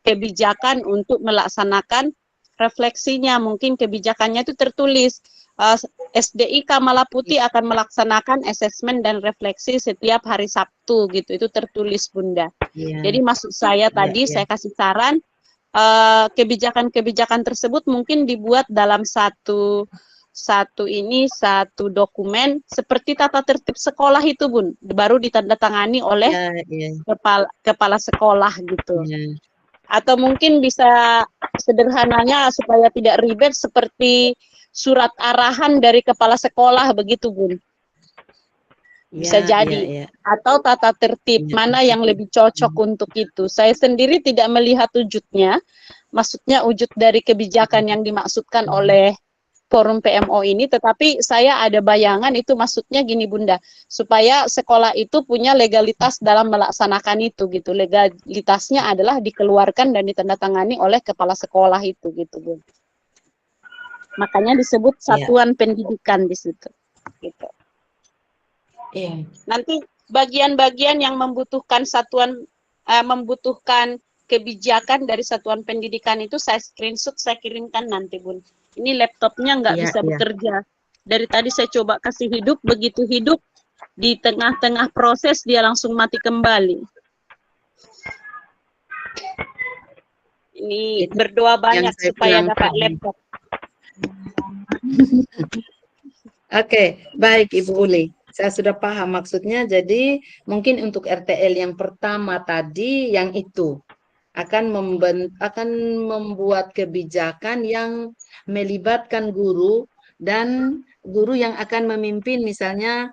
kebijakan untuk melaksanakan refleksinya. Mungkin kebijakannya itu tertulis SDIK Malaputi akan melaksanakan asesmen dan refleksi setiap hari Sabtu gitu. Itu tertulis Bunda. Iya. Jadi maksud saya tadi saya kasih saran kebijakan-kebijakan tersebut mungkin dibuat dalam satu dokumen seperti tata tertib sekolah itu Bun, baru ditandatangani oleh kepala sekolah gitu. Atau mungkin bisa sederhananya supaya tidak ribet seperti surat arahan dari kepala sekolah begitu Bun. Bisa jadi. Atau tata tertib mana yang lebih cocok untuk itu. Saya sendiri tidak melihat wujudnya. Maksudnya wujud dari kebijakan yang dimaksudkan oleh forum PMO ini, tetapi saya ada bayangan itu maksudnya gini Bunda, supaya sekolah itu punya legalitas dalam melaksanakan itu gitu. Legalitasnya adalah dikeluarkan dan ditandatangani oleh kepala sekolah itu gitu Bun. Makanya disebut satuan pendidikan di situ. Gitu. Nanti bagian-bagian yang membutuhkan membutuhkan kebijakan dari satuan pendidikan itu saya screenshot, saya kirimkan nanti Bun. Ini laptopnya nggak bisa bekerja. Dari tadi saya coba kasih hidup, begitu hidup, di tengah-tengah proses dia langsung mati kembali. Ini berdoa banyak supaya dapat laptop. Oke, baik Ibu Uli. Saya sudah paham maksudnya. Jadi mungkin untuk RTL yang pertama tadi, yang itu akan membuat kebijakan yang melibatkan guru dan guru yang akan memimpin misalnya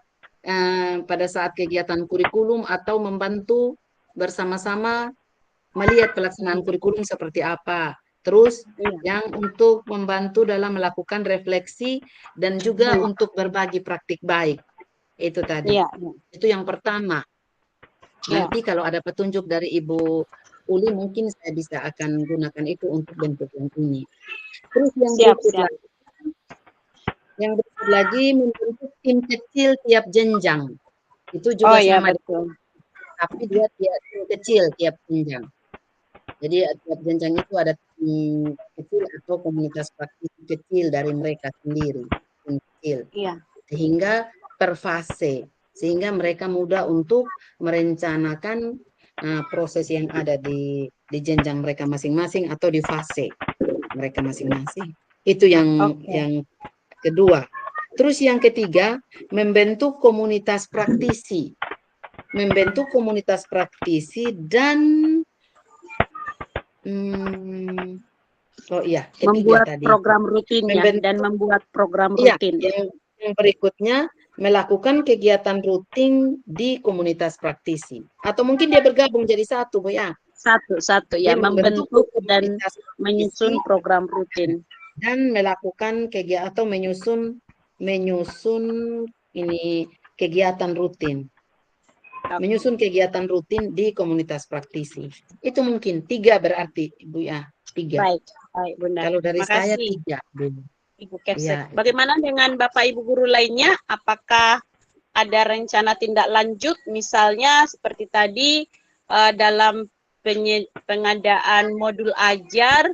pada saat kegiatan kurikulum atau membantu bersama-sama melihat pelaksanaan kurikulum seperti apa. Terus yang untuk membantu dalam melakukan refleksi dan juga untuk berbagi praktik baik. Itu tadi. Itu yang pertama. Nanti kalau ada petunjuk dari Ibu Uli mungkin saya bisa akan gunakan itu untuk bentuk yang ini. Terus yang berikut lagi membentuk tim kecil tiap jenjang. Itu juga sama, tapi dia tim kecil tiap jenjang. Jadi tiap jenjang itu ada tim kecil atau komunitas praktis kecil dari mereka sendiri, tim kecil. Sehingga per fase, sehingga mereka mudah untuk merencanakan proses yang ada di jenjang mereka masing-masing atau di fase mereka masing-masing. Itu yang kedua. Terus yang ketiga, membentuk komunitas praktisi. Membentuk komunitas praktisi dan membuat program rutinnya dan membuat program rutin. Yang yang berikutnya melakukan kegiatan rutin di komunitas praktisi. Atau mungkin dia bergabung jadi satu, Bu ya. Satu ya, Dia membentuk membentuk dan komunitas praktisi menyusun program rutin. dan melakukan kegiatan atau menyusun ini kegiatan rutin. Menyusun kegiatan rutin di komunitas praktisi. Itu mungkin 3 berarti, Bu ya. 3. Baik, baik Bunda. Kalau dari saya Makasih 3, Bu. Ibu Kepsek. Ya. Bagaimana dengan Bapak Ibu guru lainnya? Apakah ada rencana tindak lanjut, misalnya seperti tadi dalam pengadaan modul ajar,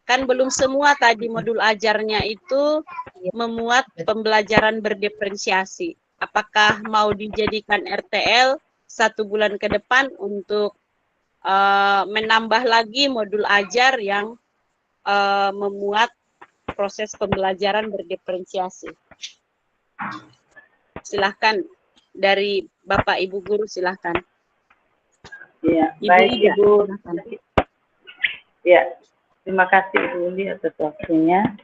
kan belum semua tadi modul ajarnya itu memuat pembelajaran berdiferensiasi. Apakah mau dijadikan RTL 1 bulan ke depan untuk menambah lagi modul ajar yang memuat proses pembelajaran berdiferensiasi? Silahkan dari Bapak Ibu guru, silahkan. Ya, Ibu baik Ida, Ibu. silahkan. Ya, terima kasih Ibu Undi atas waktunya.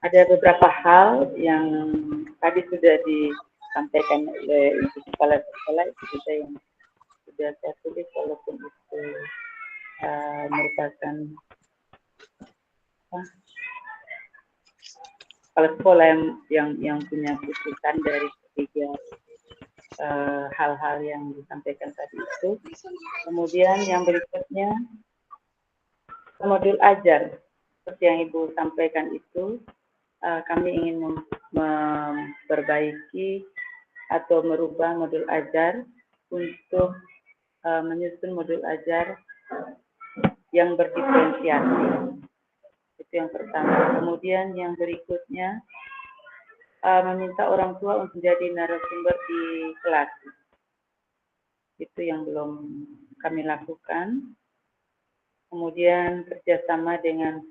Ada beberapa hal yang tadi sudah disampaikan oleh Ibu Kepala Sekolah, itu juga yang sudah saya tulis, walaupun itu merupakan kepala sekolah yang punya putusan dari ketiga hal-hal yang disampaikan tadi itu. Kemudian yang berikutnya, modul ajar seperti yang Ibu sampaikan itu, kami ingin memperbaiki atau merubah modul ajar untuk menyusun modul ajar yang berdiferensiasi. Itu yang pertama. Kemudian yang berikutnya, meminta orang tua untuk menjadi narasumber di kelas. Itu yang belum kami lakukan. Kemudian kerjasama dengan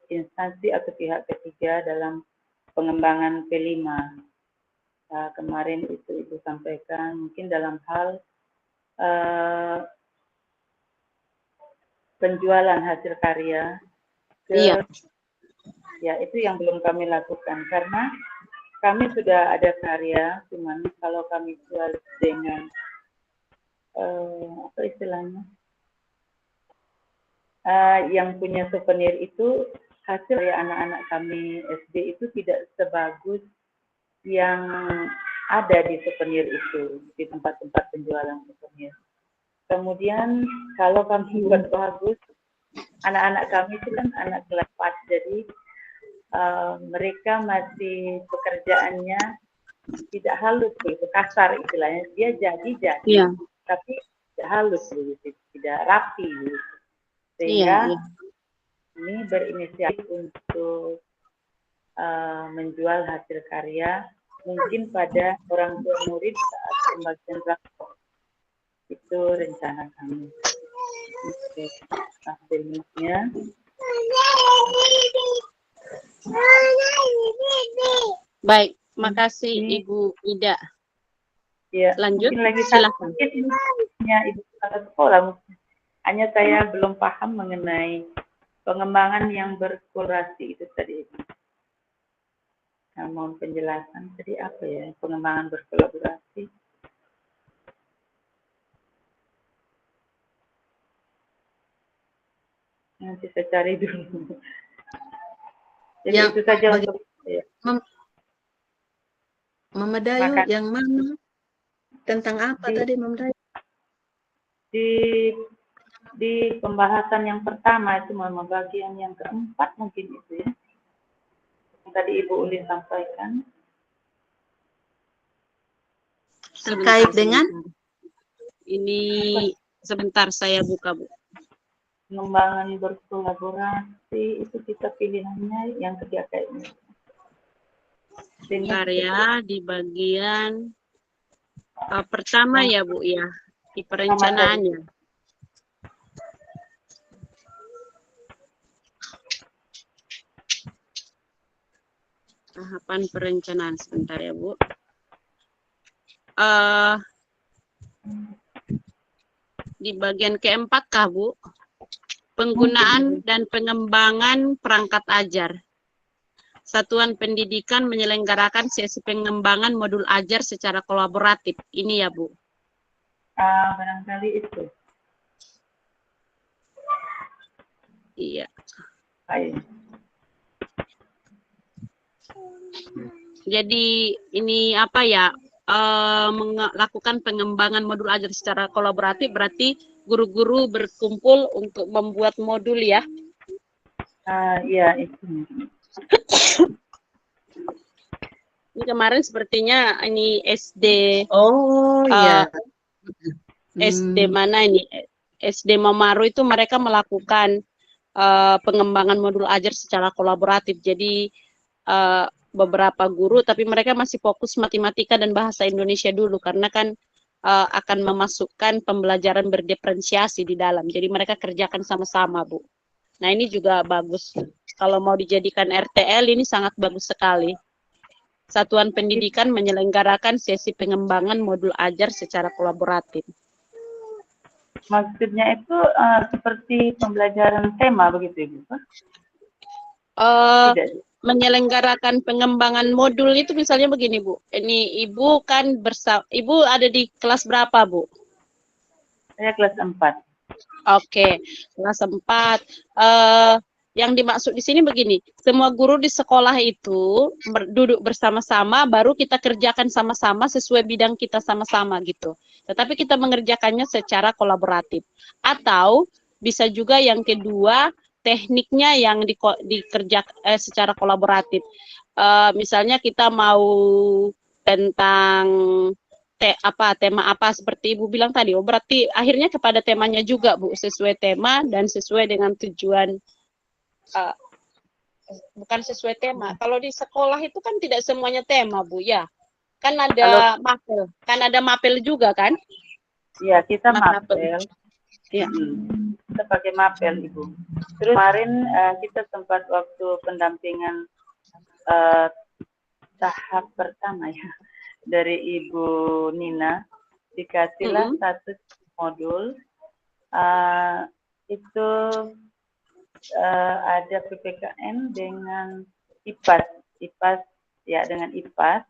instansi atau pihak ketiga dalam pengembangan P5. Kemarin itu Ibu sampaikan mungkin dalam hal penjualan hasil karya ya, itu yang belum kami lakukan karena kami sudah ada karya, cuman kalau kami jual dengan apa istilahnya, yang punya souvenir itu hasil dari anak-anak kami SD itu tidak sebagus yang ada di souvenir itu, di tempat-tempat penjualan souvenir. Kemudian kalau kami buat bagus, anak-anak kami itu kan anak kelas 4, jadi mereka masih pekerjaannya tidak halus begitu, kasar istilahnya, dia jadi tapi tidak halus begitu, tidak rapi begitu. Sehingga ini berinisiatif untuk menjual hasil karya mungkin pada orang tua murid saat pembagian rapor. Itu rencana kami. Oke, hasilnya. Baik, makasih Ibu Ida. Ya, lanjut, lagi silakan. Mungkin Ibu Kepala Sekolah, hanya saya belum paham mengenai pengembangan yang berkolaborasi itu tadi. Mohon penjelasan tadi apa ya, pengembangan berkolaborasi. Nanti saya cari dulu. Jadi Yang itu saja untuk Mama Dayu yang mana? Tentang apa tadi Mama Dayu? Di pembahasan yang pertama itu Mama, bagian yang keempat mungkin itu ya. Yang tadi Ibu Uli sampaikan. Terkait dengan? Ini sebentar saya buka, Bu. Pengembangan berkolaborasi itu kita pilihannya yang ketiga kayaknya. Bentar ya, di bagian pertama ya Bu ya, di perencanaannya. Tahapan perencanaan, sebentar ya Bu. Di bagian keempat kah Bu? Penggunaan dan pengembangan perangkat ajar. Satuan Pendidikan menyelenggarakan sesi pengembangan modul ajar secara kolaboratif. Ini ya, Bu. Barangkali itu. Iya. Baik. Jadi ini apa ya? Melakukan pengembangan modul ajar secara kolaboratif berarti guru-guru berkumpul untuk membuat modul ya. Iya, itu. Ini kemarin sepertinya ini SD. Oh ya. SD mana ini? SD Mamaru itu mereka melakukan pengembangan modul ajar secara kolaboratif. Jadi beberapa guru, tapi mereka masih fokus matematika dan bahasa Indonesia dulu karena kan akan memasukkan pembelajaran berdiferensiasi di dalam. Jadi mereka kerjakan sama-sama, Bu. Nah ini juga bagus. Kalau mau dijadikan RTL ini sangat bagus sekali. Satuan Pendidikan menyelenggarakan sesi pengembangan modul ajar secara kolaboratif. Maksudnya itu seperti pembelajaran tema begitu, Ibu? Tidak. Menyelenggarakan pengembangan modul itu misalnya begini, Bu. Ini Ibu kan Ibu ada di kelas berapa, Bu? Saya kelas 4. Oke, kelas 4. Yang dimaksud di sini begini, semua guru di sekolah itu duduk bersama-sama, baru kita kerjakan sama-sama sesuai bidang kita sama-sama gitu. Tetapi kita mengerjakannya secara kolaboratif. Atau bisa juga yang kedua, tekniknya yang dikerjakan secara kolaboratif. Misalnya kita mau tentang tema apa seperti Ibu bilang tadi. Oh, berarti akhirnya kepada temanya juga, Bu, sesuai tema dan sesuai dengan tujuan. Bukan sesuai tema. Kalau di sekolah itu kan tidak semuanya tema, Bu, ya. Kan ada mapel. Kan ada mapel juga kan? Iya, kita mapel. Iya. Kita pakai mapel, Ibu. Terus kemarin kita sempat waktu pendampingan tahap pertama ya dari Ibu Nina, dikasihlah satu modul itu ada PPKN dengan IPAS ya, dengan IPAS,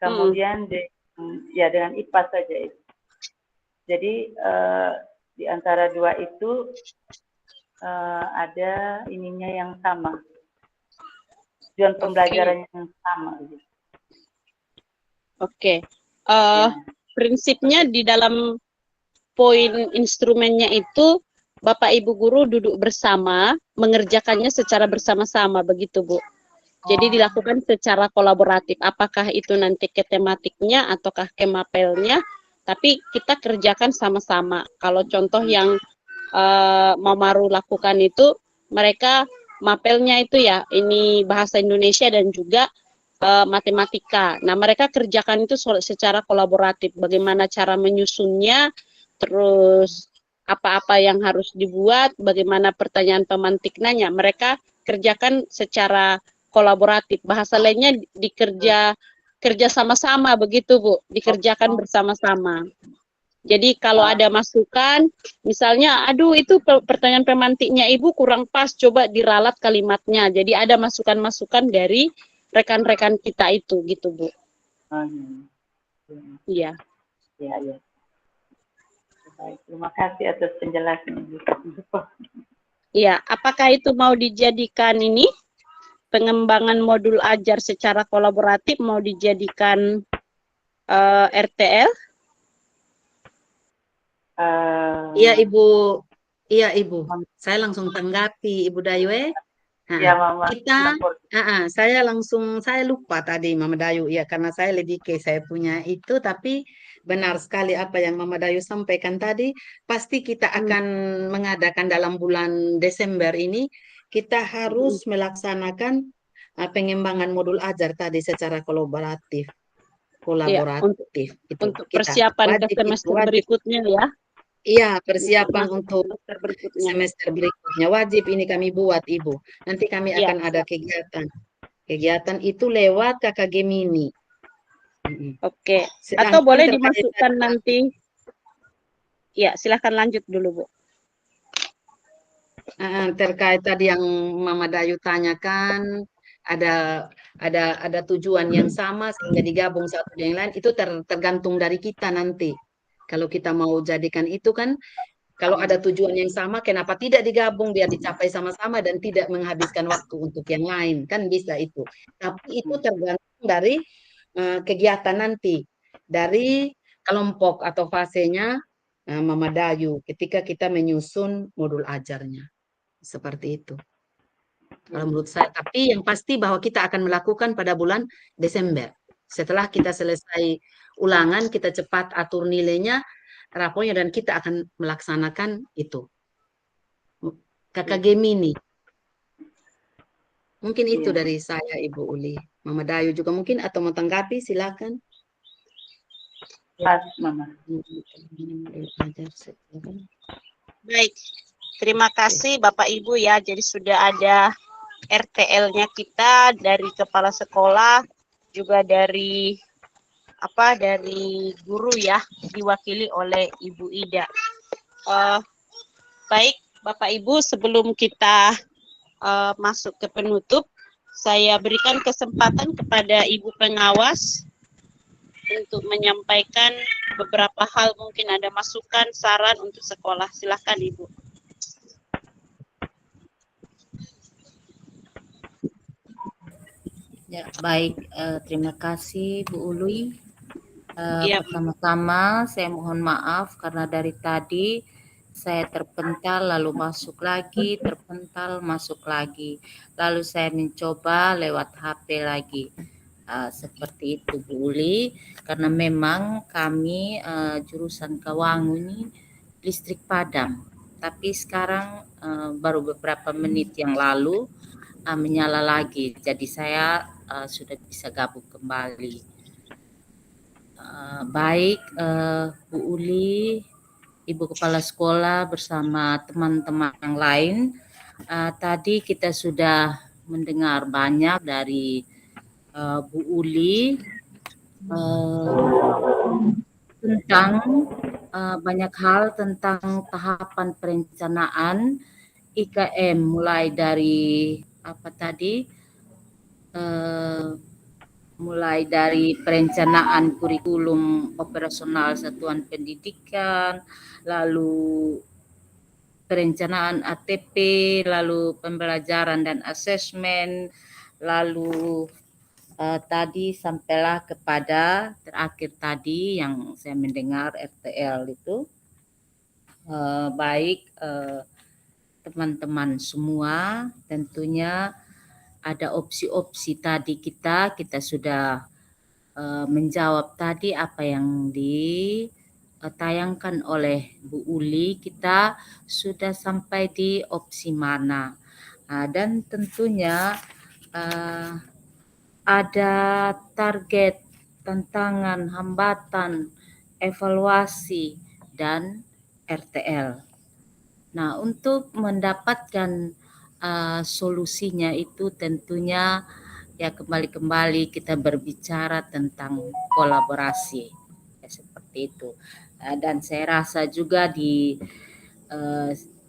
kemudian dengan IPAS saja itu. Jadi di antara dua itu ada ininya yang sama, tujuan pembelajarannya yang sama. Gitu. Oke. Prinsipnya di dalam poin instrumennya itu Bapak Ibu guru duduk bersama, mengerjakannya secara bersama-sama, begitu Bu. Jadi dilakukan secara kolaboratif. Apakah itu nanti ke tematiknya ataukah ke mapelnya, tapi kita kerjakan sama-sama. Kalau contoh yang Mamaru lakukan itu, mereka mapelnya itu ya, ini bahasa Indonesia dan juga matematika. Nah, mereka kerjakan itu secara kolaboratif. Bagaimana cara menyusunnya, terus apa-apa yang harus dibuat, bagaimana pertanyaan pemantik nanya. Mereka kerjakan secara kolaboratif. Bahasa lainnya kerja sama-sama begitu, Bu. Dikerjakan bersama-sama. Jadi kalau ada masukan, misalnya, aduh itu pertanyaan pemantiknya Ibu kurang pas, coba diralat kalimatnya. Jadi ada masukan-masukan dari rekan-rekan kita itu, gitu Bu. Iya. Iya. Baik, terima kasih atas penjelasannya. Iya, apakah itu mau dijadikan ini pengembangan modul ajar secara kolaboratif, mau dijadikan RTL? Iya Ibu, saya langsung tanggapi Ibu Daywe. Ya, Mama. Saya lupa tadi Mama Dayu ya, karena saya ledike saya punya itu, tapi benar sekali apa yang Mama Dayu sampaikan tadi. Pasti kita akan mengadakan dalam bulan Desember ini, kita harus melaksanakan pengembangan modul ajar tadi secara kolaboratif. Ya, untuk persiapan ke semester berikutnya ya. Iya, persiapan untuk semester berikutnya. Wajib ini kami buat, Ibu. Nanti kami akan ada kegiatan. Kegiatan itu lewat KKG Mini. Oke. Atau boleh dimasukkan nanti. Ya, silahkan lanjut dulu, Bu. Terkait tadi yang Mama Dayu tanyakan, ada ada tujuan yang sama sehingga digabung satu dengan lain, itu tergantung dari kita nanti. Kalau kita mau jadikan itu kan, kalau ada tujuan yang sama, kenapa tidak digabung biar dicapai sama-sama dan tidak menghabiskan waktu untuk yang lain, kan bisa itu. Tapi itu tergantung dari kegiatan nanti, dari kelompok atau fasenya Mama Dayu ketika kita menyusun modul ajarnya. Seperti itu. Kalau menurut saya, tapi yang pasti bahwa kita akan melakukan pada bulan Desember. Setelah kita selesai ulangan, kita cepat atur nilainya, rapornya, dan kita akan melaksanakan itu. Kakak Gemini. Mungkin itu dari saya, Ibu Uli. Mama Dayu juga mungkin, atau mau tanggapi, silakan. Pas, Mama. Baik, terima kasih Bapak Ibu ya. Jadi sudah ada RTL-nya kita dari kepala sekolah, juga dari dari guru ya, diwakili oleh Ibu Ida. Baik Bapak Ibu, sebelum kita masuk ke penutup, saya berikan kesempatan kepada Ibu pengawas untuk menyampaikan beberapa hal, mungkin ada masukan, saran untuk sekolah. Silakan Ibu. Ya, baik. Terima kasih Bu Uli. Iya. Pertama-tama saya mohon maaf karena dari tadi saya terpental lalu masuk lagi, terpental masuk lagi. Lalu saya mencoba lewat HP lagi. Seperti itu Bu Uli, karena memang kami jurusan Kawangu ini listrik padam. Tapi sekarang baru beberapa menit yang lalu menyala lagi. Jadi saya sudah bisa gabung kembali. Baik Bu Uli, Ibu Kepala Sekolah bersama teman-teman yang lain. Tadi kita sudah mendengar banyak dari Bu Uli tentang banyak hal tentang tahapan perencanaan IKM, mulai dari mulai dari perencanaan kurikulum operasional satuan pendidikan, lalu perencanaan ATP, lalu pembelajaran dan asesmen, lalu tadi sampailah kepada terakhir tadi yang saya mendengar RTL itu. Baik teman-teman semua, tentunya ada opsi-opsi tadi kita sudah menjawab tadi apa yang ditayangkan oleh Bu Uli. Kita sudah sampai di opsi mana, dan tentunya ada target, tantangan, hambatan, evaluasi, dan RTL. Nah, untuk mendapatkan solusinya itu tentunya ya kembali kita berbicara tentang kolaborasi, ya, seperti itu. Dan saya rasa juga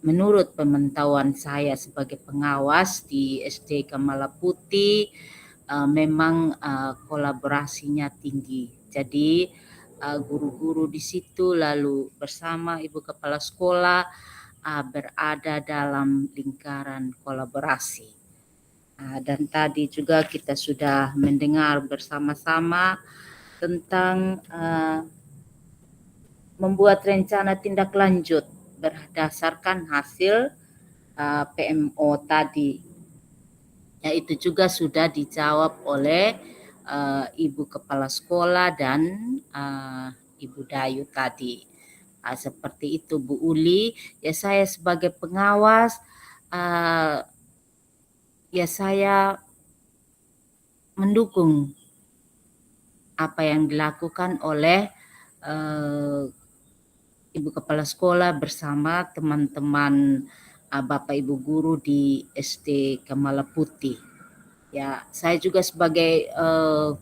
menurut pemantauan saya sebagai pengawas di SD Kamala Putih, memang kolaborasinya tinggi. Jadi guru-guru di situ lalu bersama Ibu Kepala Sekolah berada dalam lingkaran kolaborasi. Dan tadi juga kita sudah mendengar bersama-sama tentang membuat rencana tindak lanjut berdasarkan hasil PMO tadi. Ya, itu juga sudah dijawab oleh Ibu Kepala Sekolah dan Ibu Dayu tadi. Seperti itu Bu Uli. Ya, saya sebagai pengawas, ya saya mendukung apa yang dilakukan oleh Ibu Kepala Sekolah bersama teman-teman Bapak Ibu guru di SD Kamala Putih. Ya, saya juga sebagai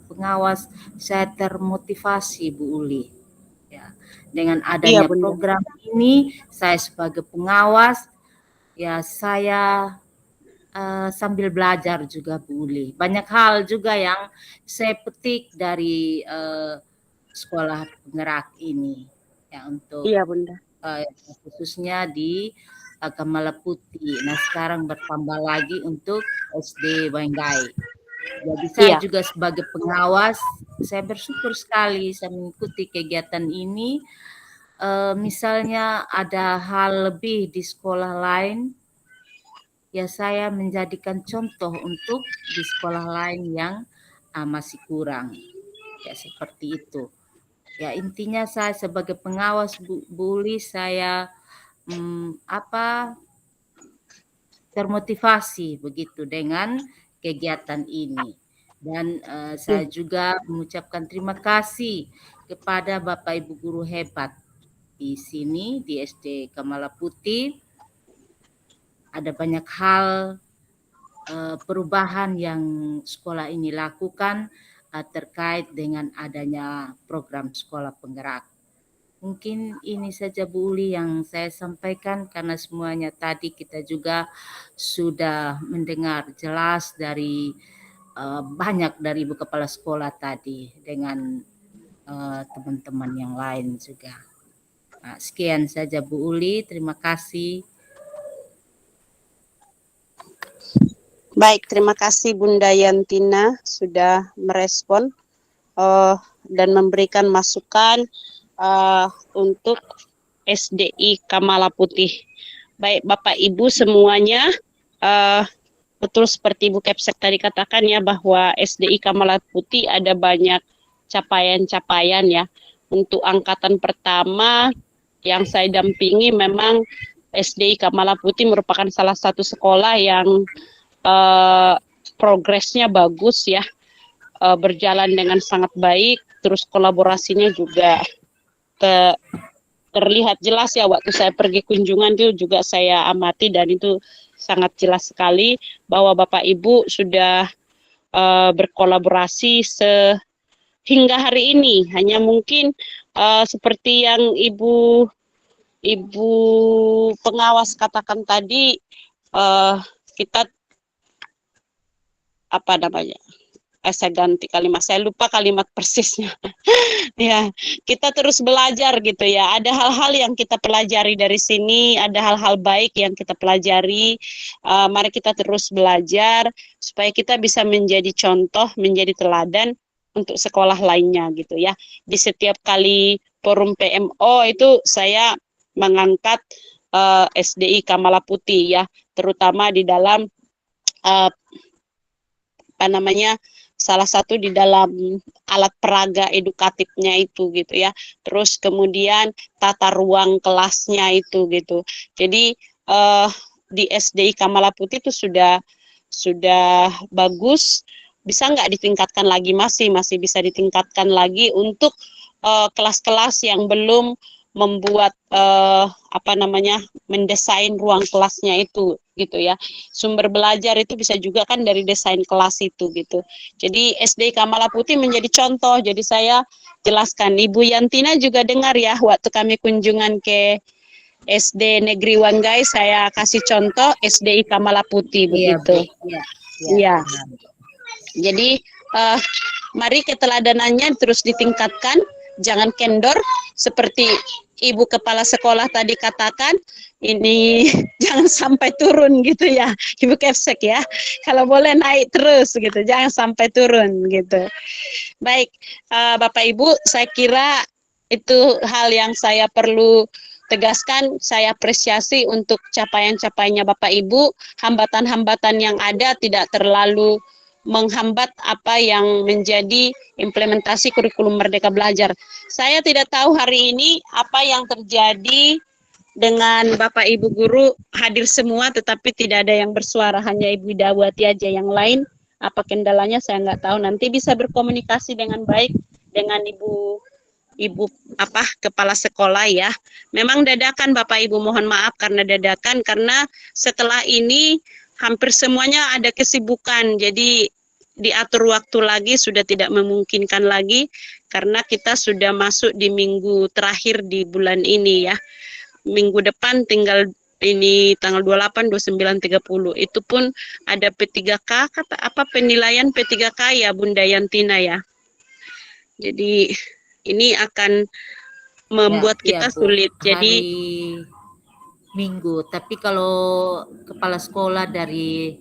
pengawas, saya termotivasi Bu Uli. Ya, dengan adanya program ini, saya sebagai pengawas, ya saya sambil belajar juga Bu Uli. Banyak hal juga yang saya petik dari sekolah penggerak ini ya untuk Iya, Bunda. khususnya di Kamala Putih. Nah sekarang bertambah lagi untuk SD Wenggai. Jadi saya Iya. juga sebagai pengawas, saya bersyukur sekali saya mengikuti kegiatan ini. Misalnya ada hal lebih di sekolah lain, ya saya menjadikan contoh untuk di sekolah lain yang masih kurang. Ya seperti itu. Ya intinya saya sebagai pengawas Bu Uli, saya termotivasi begitu dengan kegiatan ini. Dan saya juga mengucapkan terima kasih kepada Bapak Ibu guru hebat di sini di SD Kamala Putih. Ada banyak hal perubahan yang sekolah ini lakukan terkait dengan adanya program sekolah penggerak. Mungkin ini saja Bu Uli yang saya sampaikan karena semuanya tadi kita juga sudah mendengar jelas dari banyak dari Ibu Kepala Sekolah tadi dengan teman-teman yang lain juga. Nah, sekian saja Bu Uli, terima kasih. Baik, terima kasih Bunda Yantina sudah merespon dan memberikan masukan untuk SDI Kamala Putih. Baik Bapak Ibu semuanya, betul seperti Ibu Kepsek tadi katakan ya bahwa SDI Kamala Putih ada banyak capaian-capaian ya. Untuk angkatan pertama yang saya dampingi memang SDI Kamala Putih merupakan salah satu sekolah yang progresnya bagus ya, berjalan dengan sangat baik, terus kolaborasinya juga terlihat jelas ya waktu saya pergi kunjungan itu juga saya amati dan itu sangat jelas sekali bahwa Bapak Ibu sudah berkolaborasi hingga hari ini. Hanya mungkin seperti yang Ibu pengawas katakan tadi, kita apa namanya? Saya ganti kalimat, saya lupa kalimat persisnya. Ya, kita terus belajar gitu ya. Ada hal-hal yang kita pelajari dari sini, ada hal-hal baik yang kita pelajari. Mari kita terus belajar supaya kita bisa menjadi contoh, menjadi teladan untuk sekolah lainnya gitu ya. Di setiap kali forum PMO itu saya mengangkat SDI Kamala Putih ya, terutama di dalam salah satu di dalam alat peraga edukatifnya itu gitu ya. Terus kemudian tata ruang kelasnya itu gitu. Jadi di SDI Kamala Putih itu sudah bagus. Bisa nggak ditingkatkan lagi? Masih bisa ditingkatkan lagi untuk kelas-kelas yang belum membuat mendesain ruang kelasnya itu gitu ya. Sumber belajar itu bisa juga kan dari desain kelas itu gitu. Jadi SD Kamala Putih menjadi contoh. Jadi saya jelaskan, Ibu Yantina juga dengar ya waktu kami kunjungan ke SD Negeri Wanggai, saya kasih contoh SDI Kamala Putih begitu. Iya. Jadi mari keteladanannya terus ditingkatkan, jangan kendor seperti Ibu Kepala Sekolah tadi katakan, ini jangan sampai turun gitu ya, Ibu Kepsek ya. Kalau boleh naik terus gitu, jangan sampai turun gitu. Baik, Bapak Ibu, saya kira itu hal yang saya perlu tegaskan. Saya apresiasi untuk capaian-capaiannya Bapak Ibu. Hambatan-hambatan yang ada tidak terlalu menghambat apa yang menjadi implementasi kurikulum Merdeka Belajar. Saya tidak tahu hari ini apa yang terjadi dengan Bapak Ibu guru hadir semua, tetapi tidak ada yang bersuara, hanya Ibu Dawati aja. Yang lain apa kendalanya saya nggak tahu. Nanti bisa berkomunikasi dengan baik dengan Ibu Kepala Sekolah ya. Memang dadakan Bapak Ibu, mohon maaf karena dadakan, karena setelah ini hampir semuanya ada kesibukan, jadi diatur waktu lagi sudah tidak memungkinkan lagi karena kita sudah masuk di minggu terakhir di bulan ini ya. Minggu depan tinggal ini tanggal 28, 29, 30. Itu pun ada P3K, kata apa penilaian P3K ya Bunda Yantina ya. Jadi ini akan membuat Ya, kita Bu. sulit. Hari Jadi Minggu. Tapi kalau kepala sekolah dari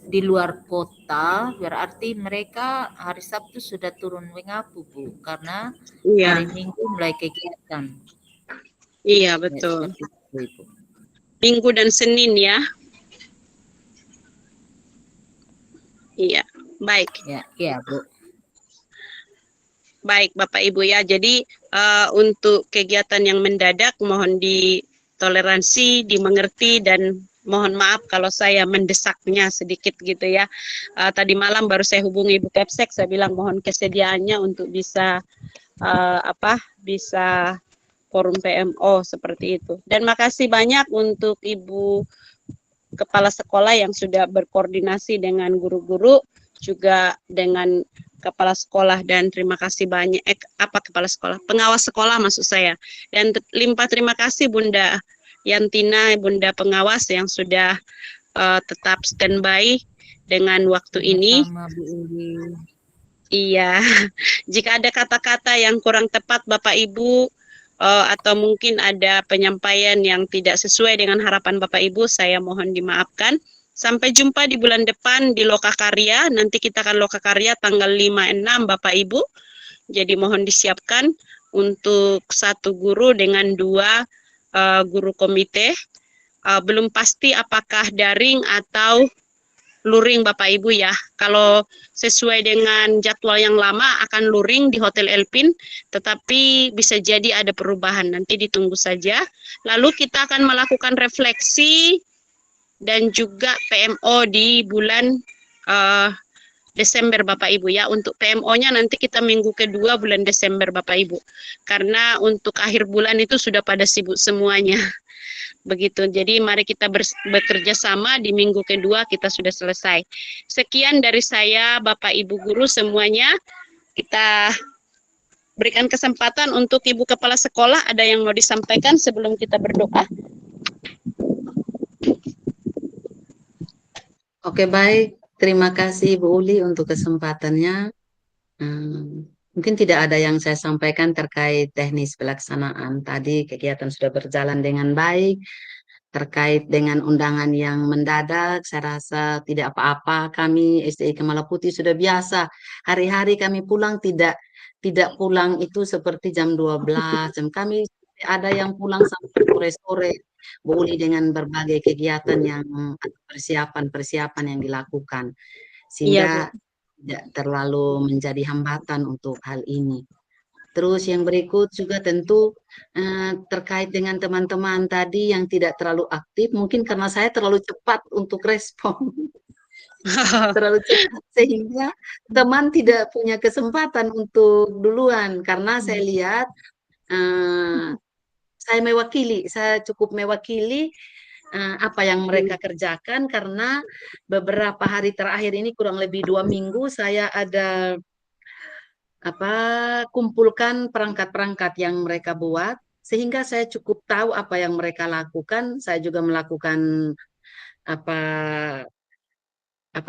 di luar kota, berarti mereka hari Sabtu sudah turun Wengapu, Bu, karena iya, hari Minggu mulai kegiatan. iya Ya, betul. seperti itu, Ibu. Minggu dan Senin ya. Iya, baik. Ya, Bu. Baik Bapak Ibu ya. Jadi untuk kegiatan yang mendadak mohon ditoleransi, dimengerti dan mohon maaf kalau saya mendesaknya sedikit gitu ya. Tadi malam baru saya hubungi Ibu Kepsek, saya bilang mohon kesediaannya untuk bisa bisa forum PMO seperti itu. Dan makasih banyak untuk Ibu Kepala Sekolah yang sudah berkoordinasi dengan guru-guru, juga dengan kepala sekolah, dan terima kasih banyak kepala sekolah, pengawas sekolah maksud saya. Dan limpah terima kasih Bunda Yantina, Bunda pengawas yang sudah tetap standby dengan waktu ini. Sama Bu Uli. Iya, jika ada kata-kata yang kurang tepat Bapak Ibu atau mungkin ada penyampaian yang tidak sesuai dengan harapan Bapak Ibu, saya mohon dimaafkan. Sampai jumpa di bulan depan di Lokakarya. Nanti kita akan Lokakarya tanggal 5-6 Bapak Ibu. Jadi mohon disiapkan untuk 1 guru dengan 2 guru komite. Belum pasti apakah daring atau luring Bapak Ibu ya. Kalau sesuai dengan jadwal yang lama akan luring di Hotel Elpin, tetapi bisa jadi ada perubahan. Nanti ditunggu saja. Lalu kita akan melakukan refleksi dan juga PMO di bulan Desember Bapak Ibu ya. Untuk PMO-nya nanti kita minggu kedua bulan Desember Bapak Ibu. Karena untuk akhir bulan itu sudah pada sibuk semuanya. Begitu, jadi mari kita bekerja sama, di minggu kedua kita sudah selesai. Sekian dari saya Bapak Ibu Guru semuanya. Kita berikan kesempatan untuk Ibu Kepala Sekolah, ada yang mau disampaikan sebelum kita berdoa? Oke, baik. Terima kasih Bu Uli untuk kesempatannya. Mungkin tidak ada yang saya sampaikan terkait teknis pelaksanaan. Tadi kegiatan sudah berjalan dengan baik. Terkait dengan undangan yang mendadak, saya rasa tidak apa-apa. Kami SDI Kemala Putih sudah biasa. Hari-hari kami pulang tidak pulang itu seperti jam 12. Jam kami ada yang pulang sampai sore-sore. Bu Uli dengan berbagai kegiatan yang persiapan-persiapan yang dilakukan. Iya, Sehingga Bu. tidak terlalu menjadi hambatan untuk hal ini. Terus yang berikut juga tentu terkait dengan teman-teman tadi yang tidak terlalu aktif, mungkin karena saya terlalu cepat untuk respon. Terlalu cepat sehingga teman tidak punya kesempatan untuk duluan. Karena saya lihat saya cukup mewakili apa yang mereka kerjakan, karena beberapa hari terakhir ini kurang lebih 2 minggu saya ada kumpulkan perangkat-perangkat yang mereka buat, sehingga saya cukup tahu apa yang mereka lakukan. Saya juga melakukan apa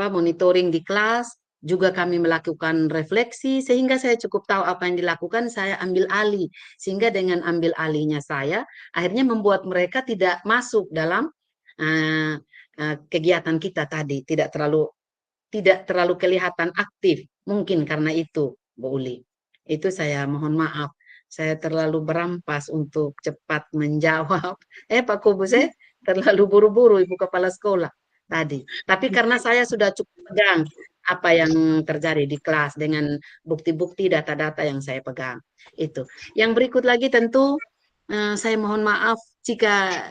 monitoring di kelas, juga kami melakukan refleksi, sehingga saya cukup tahu apa yang dilakukan. Saya ambil alih, sehingga dengan ambil alihnya saya akhirnya membuat mereka tidak masuk dalam kegiatan kita tadi, tidak terlalu kelihatan aktif, mungkin karena itu Bu Uli. Itu saya mohon maaf, saya terlalu berampas untuk cepat menjawab. Pak Kubus, terlalu buru-buru Ibu Kepala Sekolah tadi. Tapi karena saya sudah cukup pegang apa yang terjadi di kelas dengan bukti-bukti data-data yang saya pegang. Itu. Yang berikut lagi tentu saya mohon maaf jika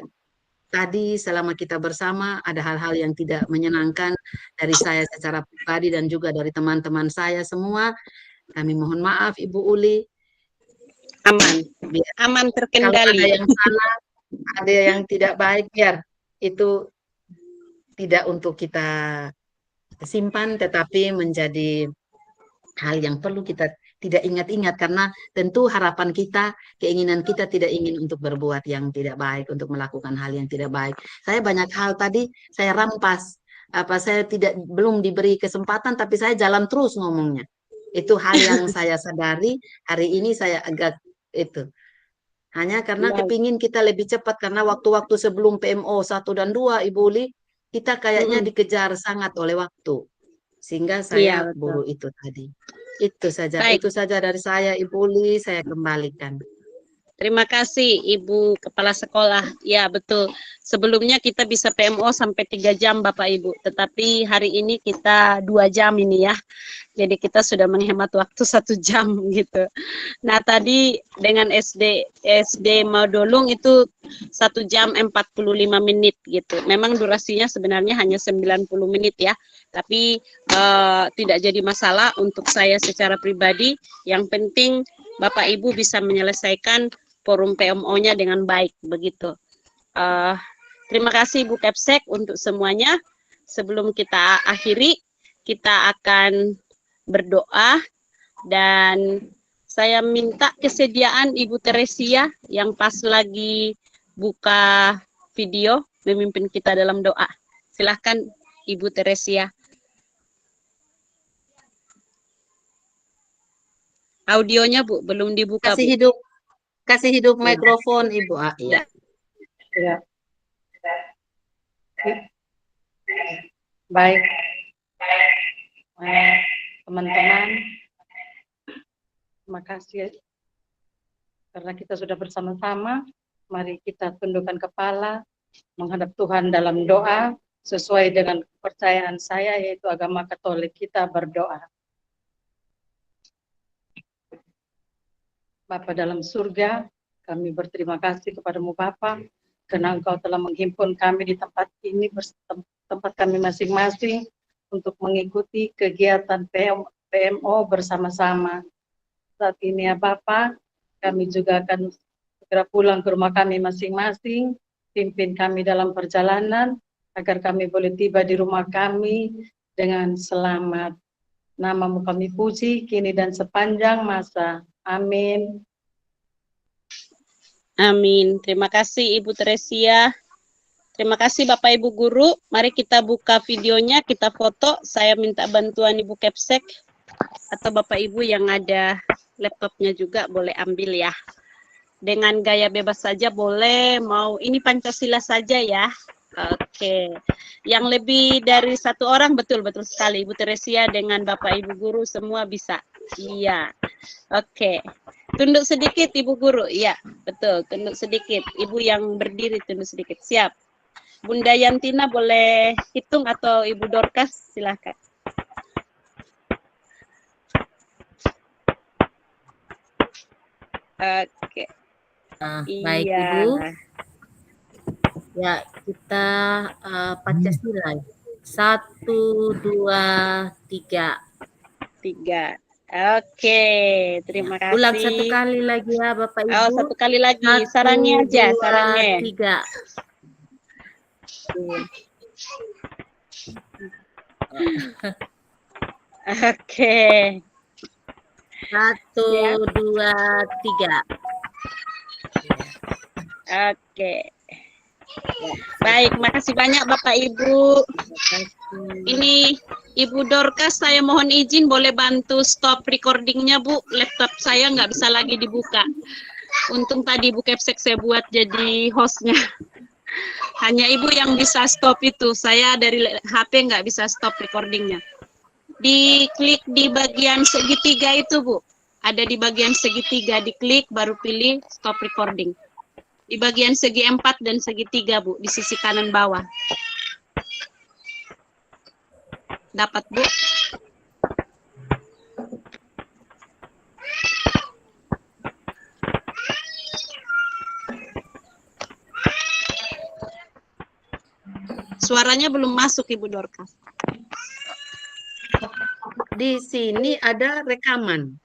tadi selama kita bersama ada hal-hal yang tidak menyenangkan dari saya secara pribadi dan juga dari teman-teman saya semua. Kami mohon maaf Ibu Uli. Aman, aman terkendali. Kalau ada yang salah, ada yang tidak baik, biar itu tidak untuk kita simpan, tetapi menjadi hal yang perlu kita tidak ingat-ingat karena tentu harapan kita, keinginan kita tidak ingin untuk berbuat yang tidak baik, untuk melakukan hal yang tidak baik. Saya banyak hal tadi saya rampas, saya belum diberi kesempatan tapi saya jalan terus ngomongnya. Itu hal yang saya sadari hari ini saya agak itu. Hanya karena kepingin kita lebih cepat karena waktu-waktu sebelum PMO 1 dan 2 Ibu Uli kita kayaknya dikejar sangat oleh waktu. Sehingga saya Iya, betul. buru itu tadi. Itu saja. Baik. Itu saja dari saya Ibu Uli, saya kembalikan. Terima kasih Ibu Kepala Sekolah. Ya betul. Sebelumnya kita bisa PMO sampai 3 jam Bapak Ibu. Tetapi hari ini kita 2 jam ini ya. Jadi kita sudah menghemat waktu 1 jam gitu. Nah tadi dengan SD Modulung itu 1 jam 45 menit gitu. Memang durasinya sebenarnya hanya 90 menit ya. Tapi tidak jadi masalah untuk saya secara pribadi. Yang penting Bapak Ibu bisa menyelesaikan forum PMO-nya dengan baik begitu. Terima kasih Bu Kepsek untuk semuanya. Sebelum kita akhiri, kita akan berdoa dan saya minta kesediaan Ibu Teresia yang pas lagi buka video memimpin kita dalam doa. Silahkan Ibu Teresia. Audionya Bu belum dibuka Bu. Kasih hidup mikrofon Ibu. Iya. Ya. Baik. Teman-teman, terima kasih karena kita sudah bersama-sama. Mari kita tundukkan kepala, menghadap Tuhan dalam doa, sesuai dengan kepercayaan saya, yaitu agama Katolik. Kita berdoa. Bapa dalam surga, kami berterima kasih kepadamu Bapa, karena Engkau telah menghimpun kami di tempat ini, tempat kami masing-masing, untuk mengikuti kegiatan PMO bersama-sama. Saat ini ya Bapa, kami juga akan segera pulang ke rumah kami masing-masing, pimpin kami dalam perjalanan, agar kami boleh tiba di rumah kami dengan selamat. Namamu kami puji, kini dan sepanjang masa. Amin. Amin. Terima kasih Ibu Teresia. Terima kasih Bapak Ibu Guru. Mari kita buka videonya, kita foto. Saya minta bantuan Ibu Kepsek atau Bapak Ibu yang ada laptopnya juga boleh ambil ya. Dengan gaya bebas saja boleh, mau ini Pancasila saja ya. Oke. Yang lebih dari 1 orang betul sekali Ibu Teresia dengan Bapak Ibu Guru semua bisa. Iya. Oke. Tunduk sedikit Ibu Guru. Iya, betul. Tunduk sedikit. Ibu yang berdiri tunduk sedikit. Siap. Bunda Yantina boleh hitung atau Ibu Dorcas silakan. Oke. Baik Iya. Ibu. Ya, kita Pancasila. 1, 2, 3. 3. Oke, terima kasih. Ulang 1 kali lagi ya Bapak Ibu. Oh, 1 kali lagi. 1, Sarangnya aja, 2, sarangnya. 3. Oke. 1, 2, 3. Oke. Baik, makasih banyak Bapak Ibu. Ini Ibu Dorcas, saya mohon izin boleh bantu stop recordingnya Bu. Laptop saya nggak bisa lagi dibuka. Untung tadi Bu Kepsek saya buat jadi hostnya. Hanya Ibu yang bisa stop itu. Saya dari HP nggak bisa stop recordingnya. Diklik di bagian segitiga itu Bu. Ada di bagian segitiga, diklik baru pilih stop recording. Di bagian segi 4 dan segitiga Bu, di sisi kanan bawah. Dapat Bu? Suaranya belum masuk Ibu Dorcas. Di sini ada rekaman.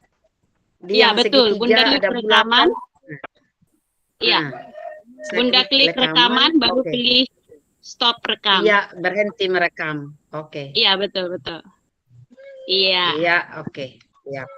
Iya betul, Bunda klik rekaman. Iya. Bunda klik rekaman, baru pilih stop rekam. Iya, berhenti merekam. Oke. Iya, betul. Iya. Iya, oke. Siap.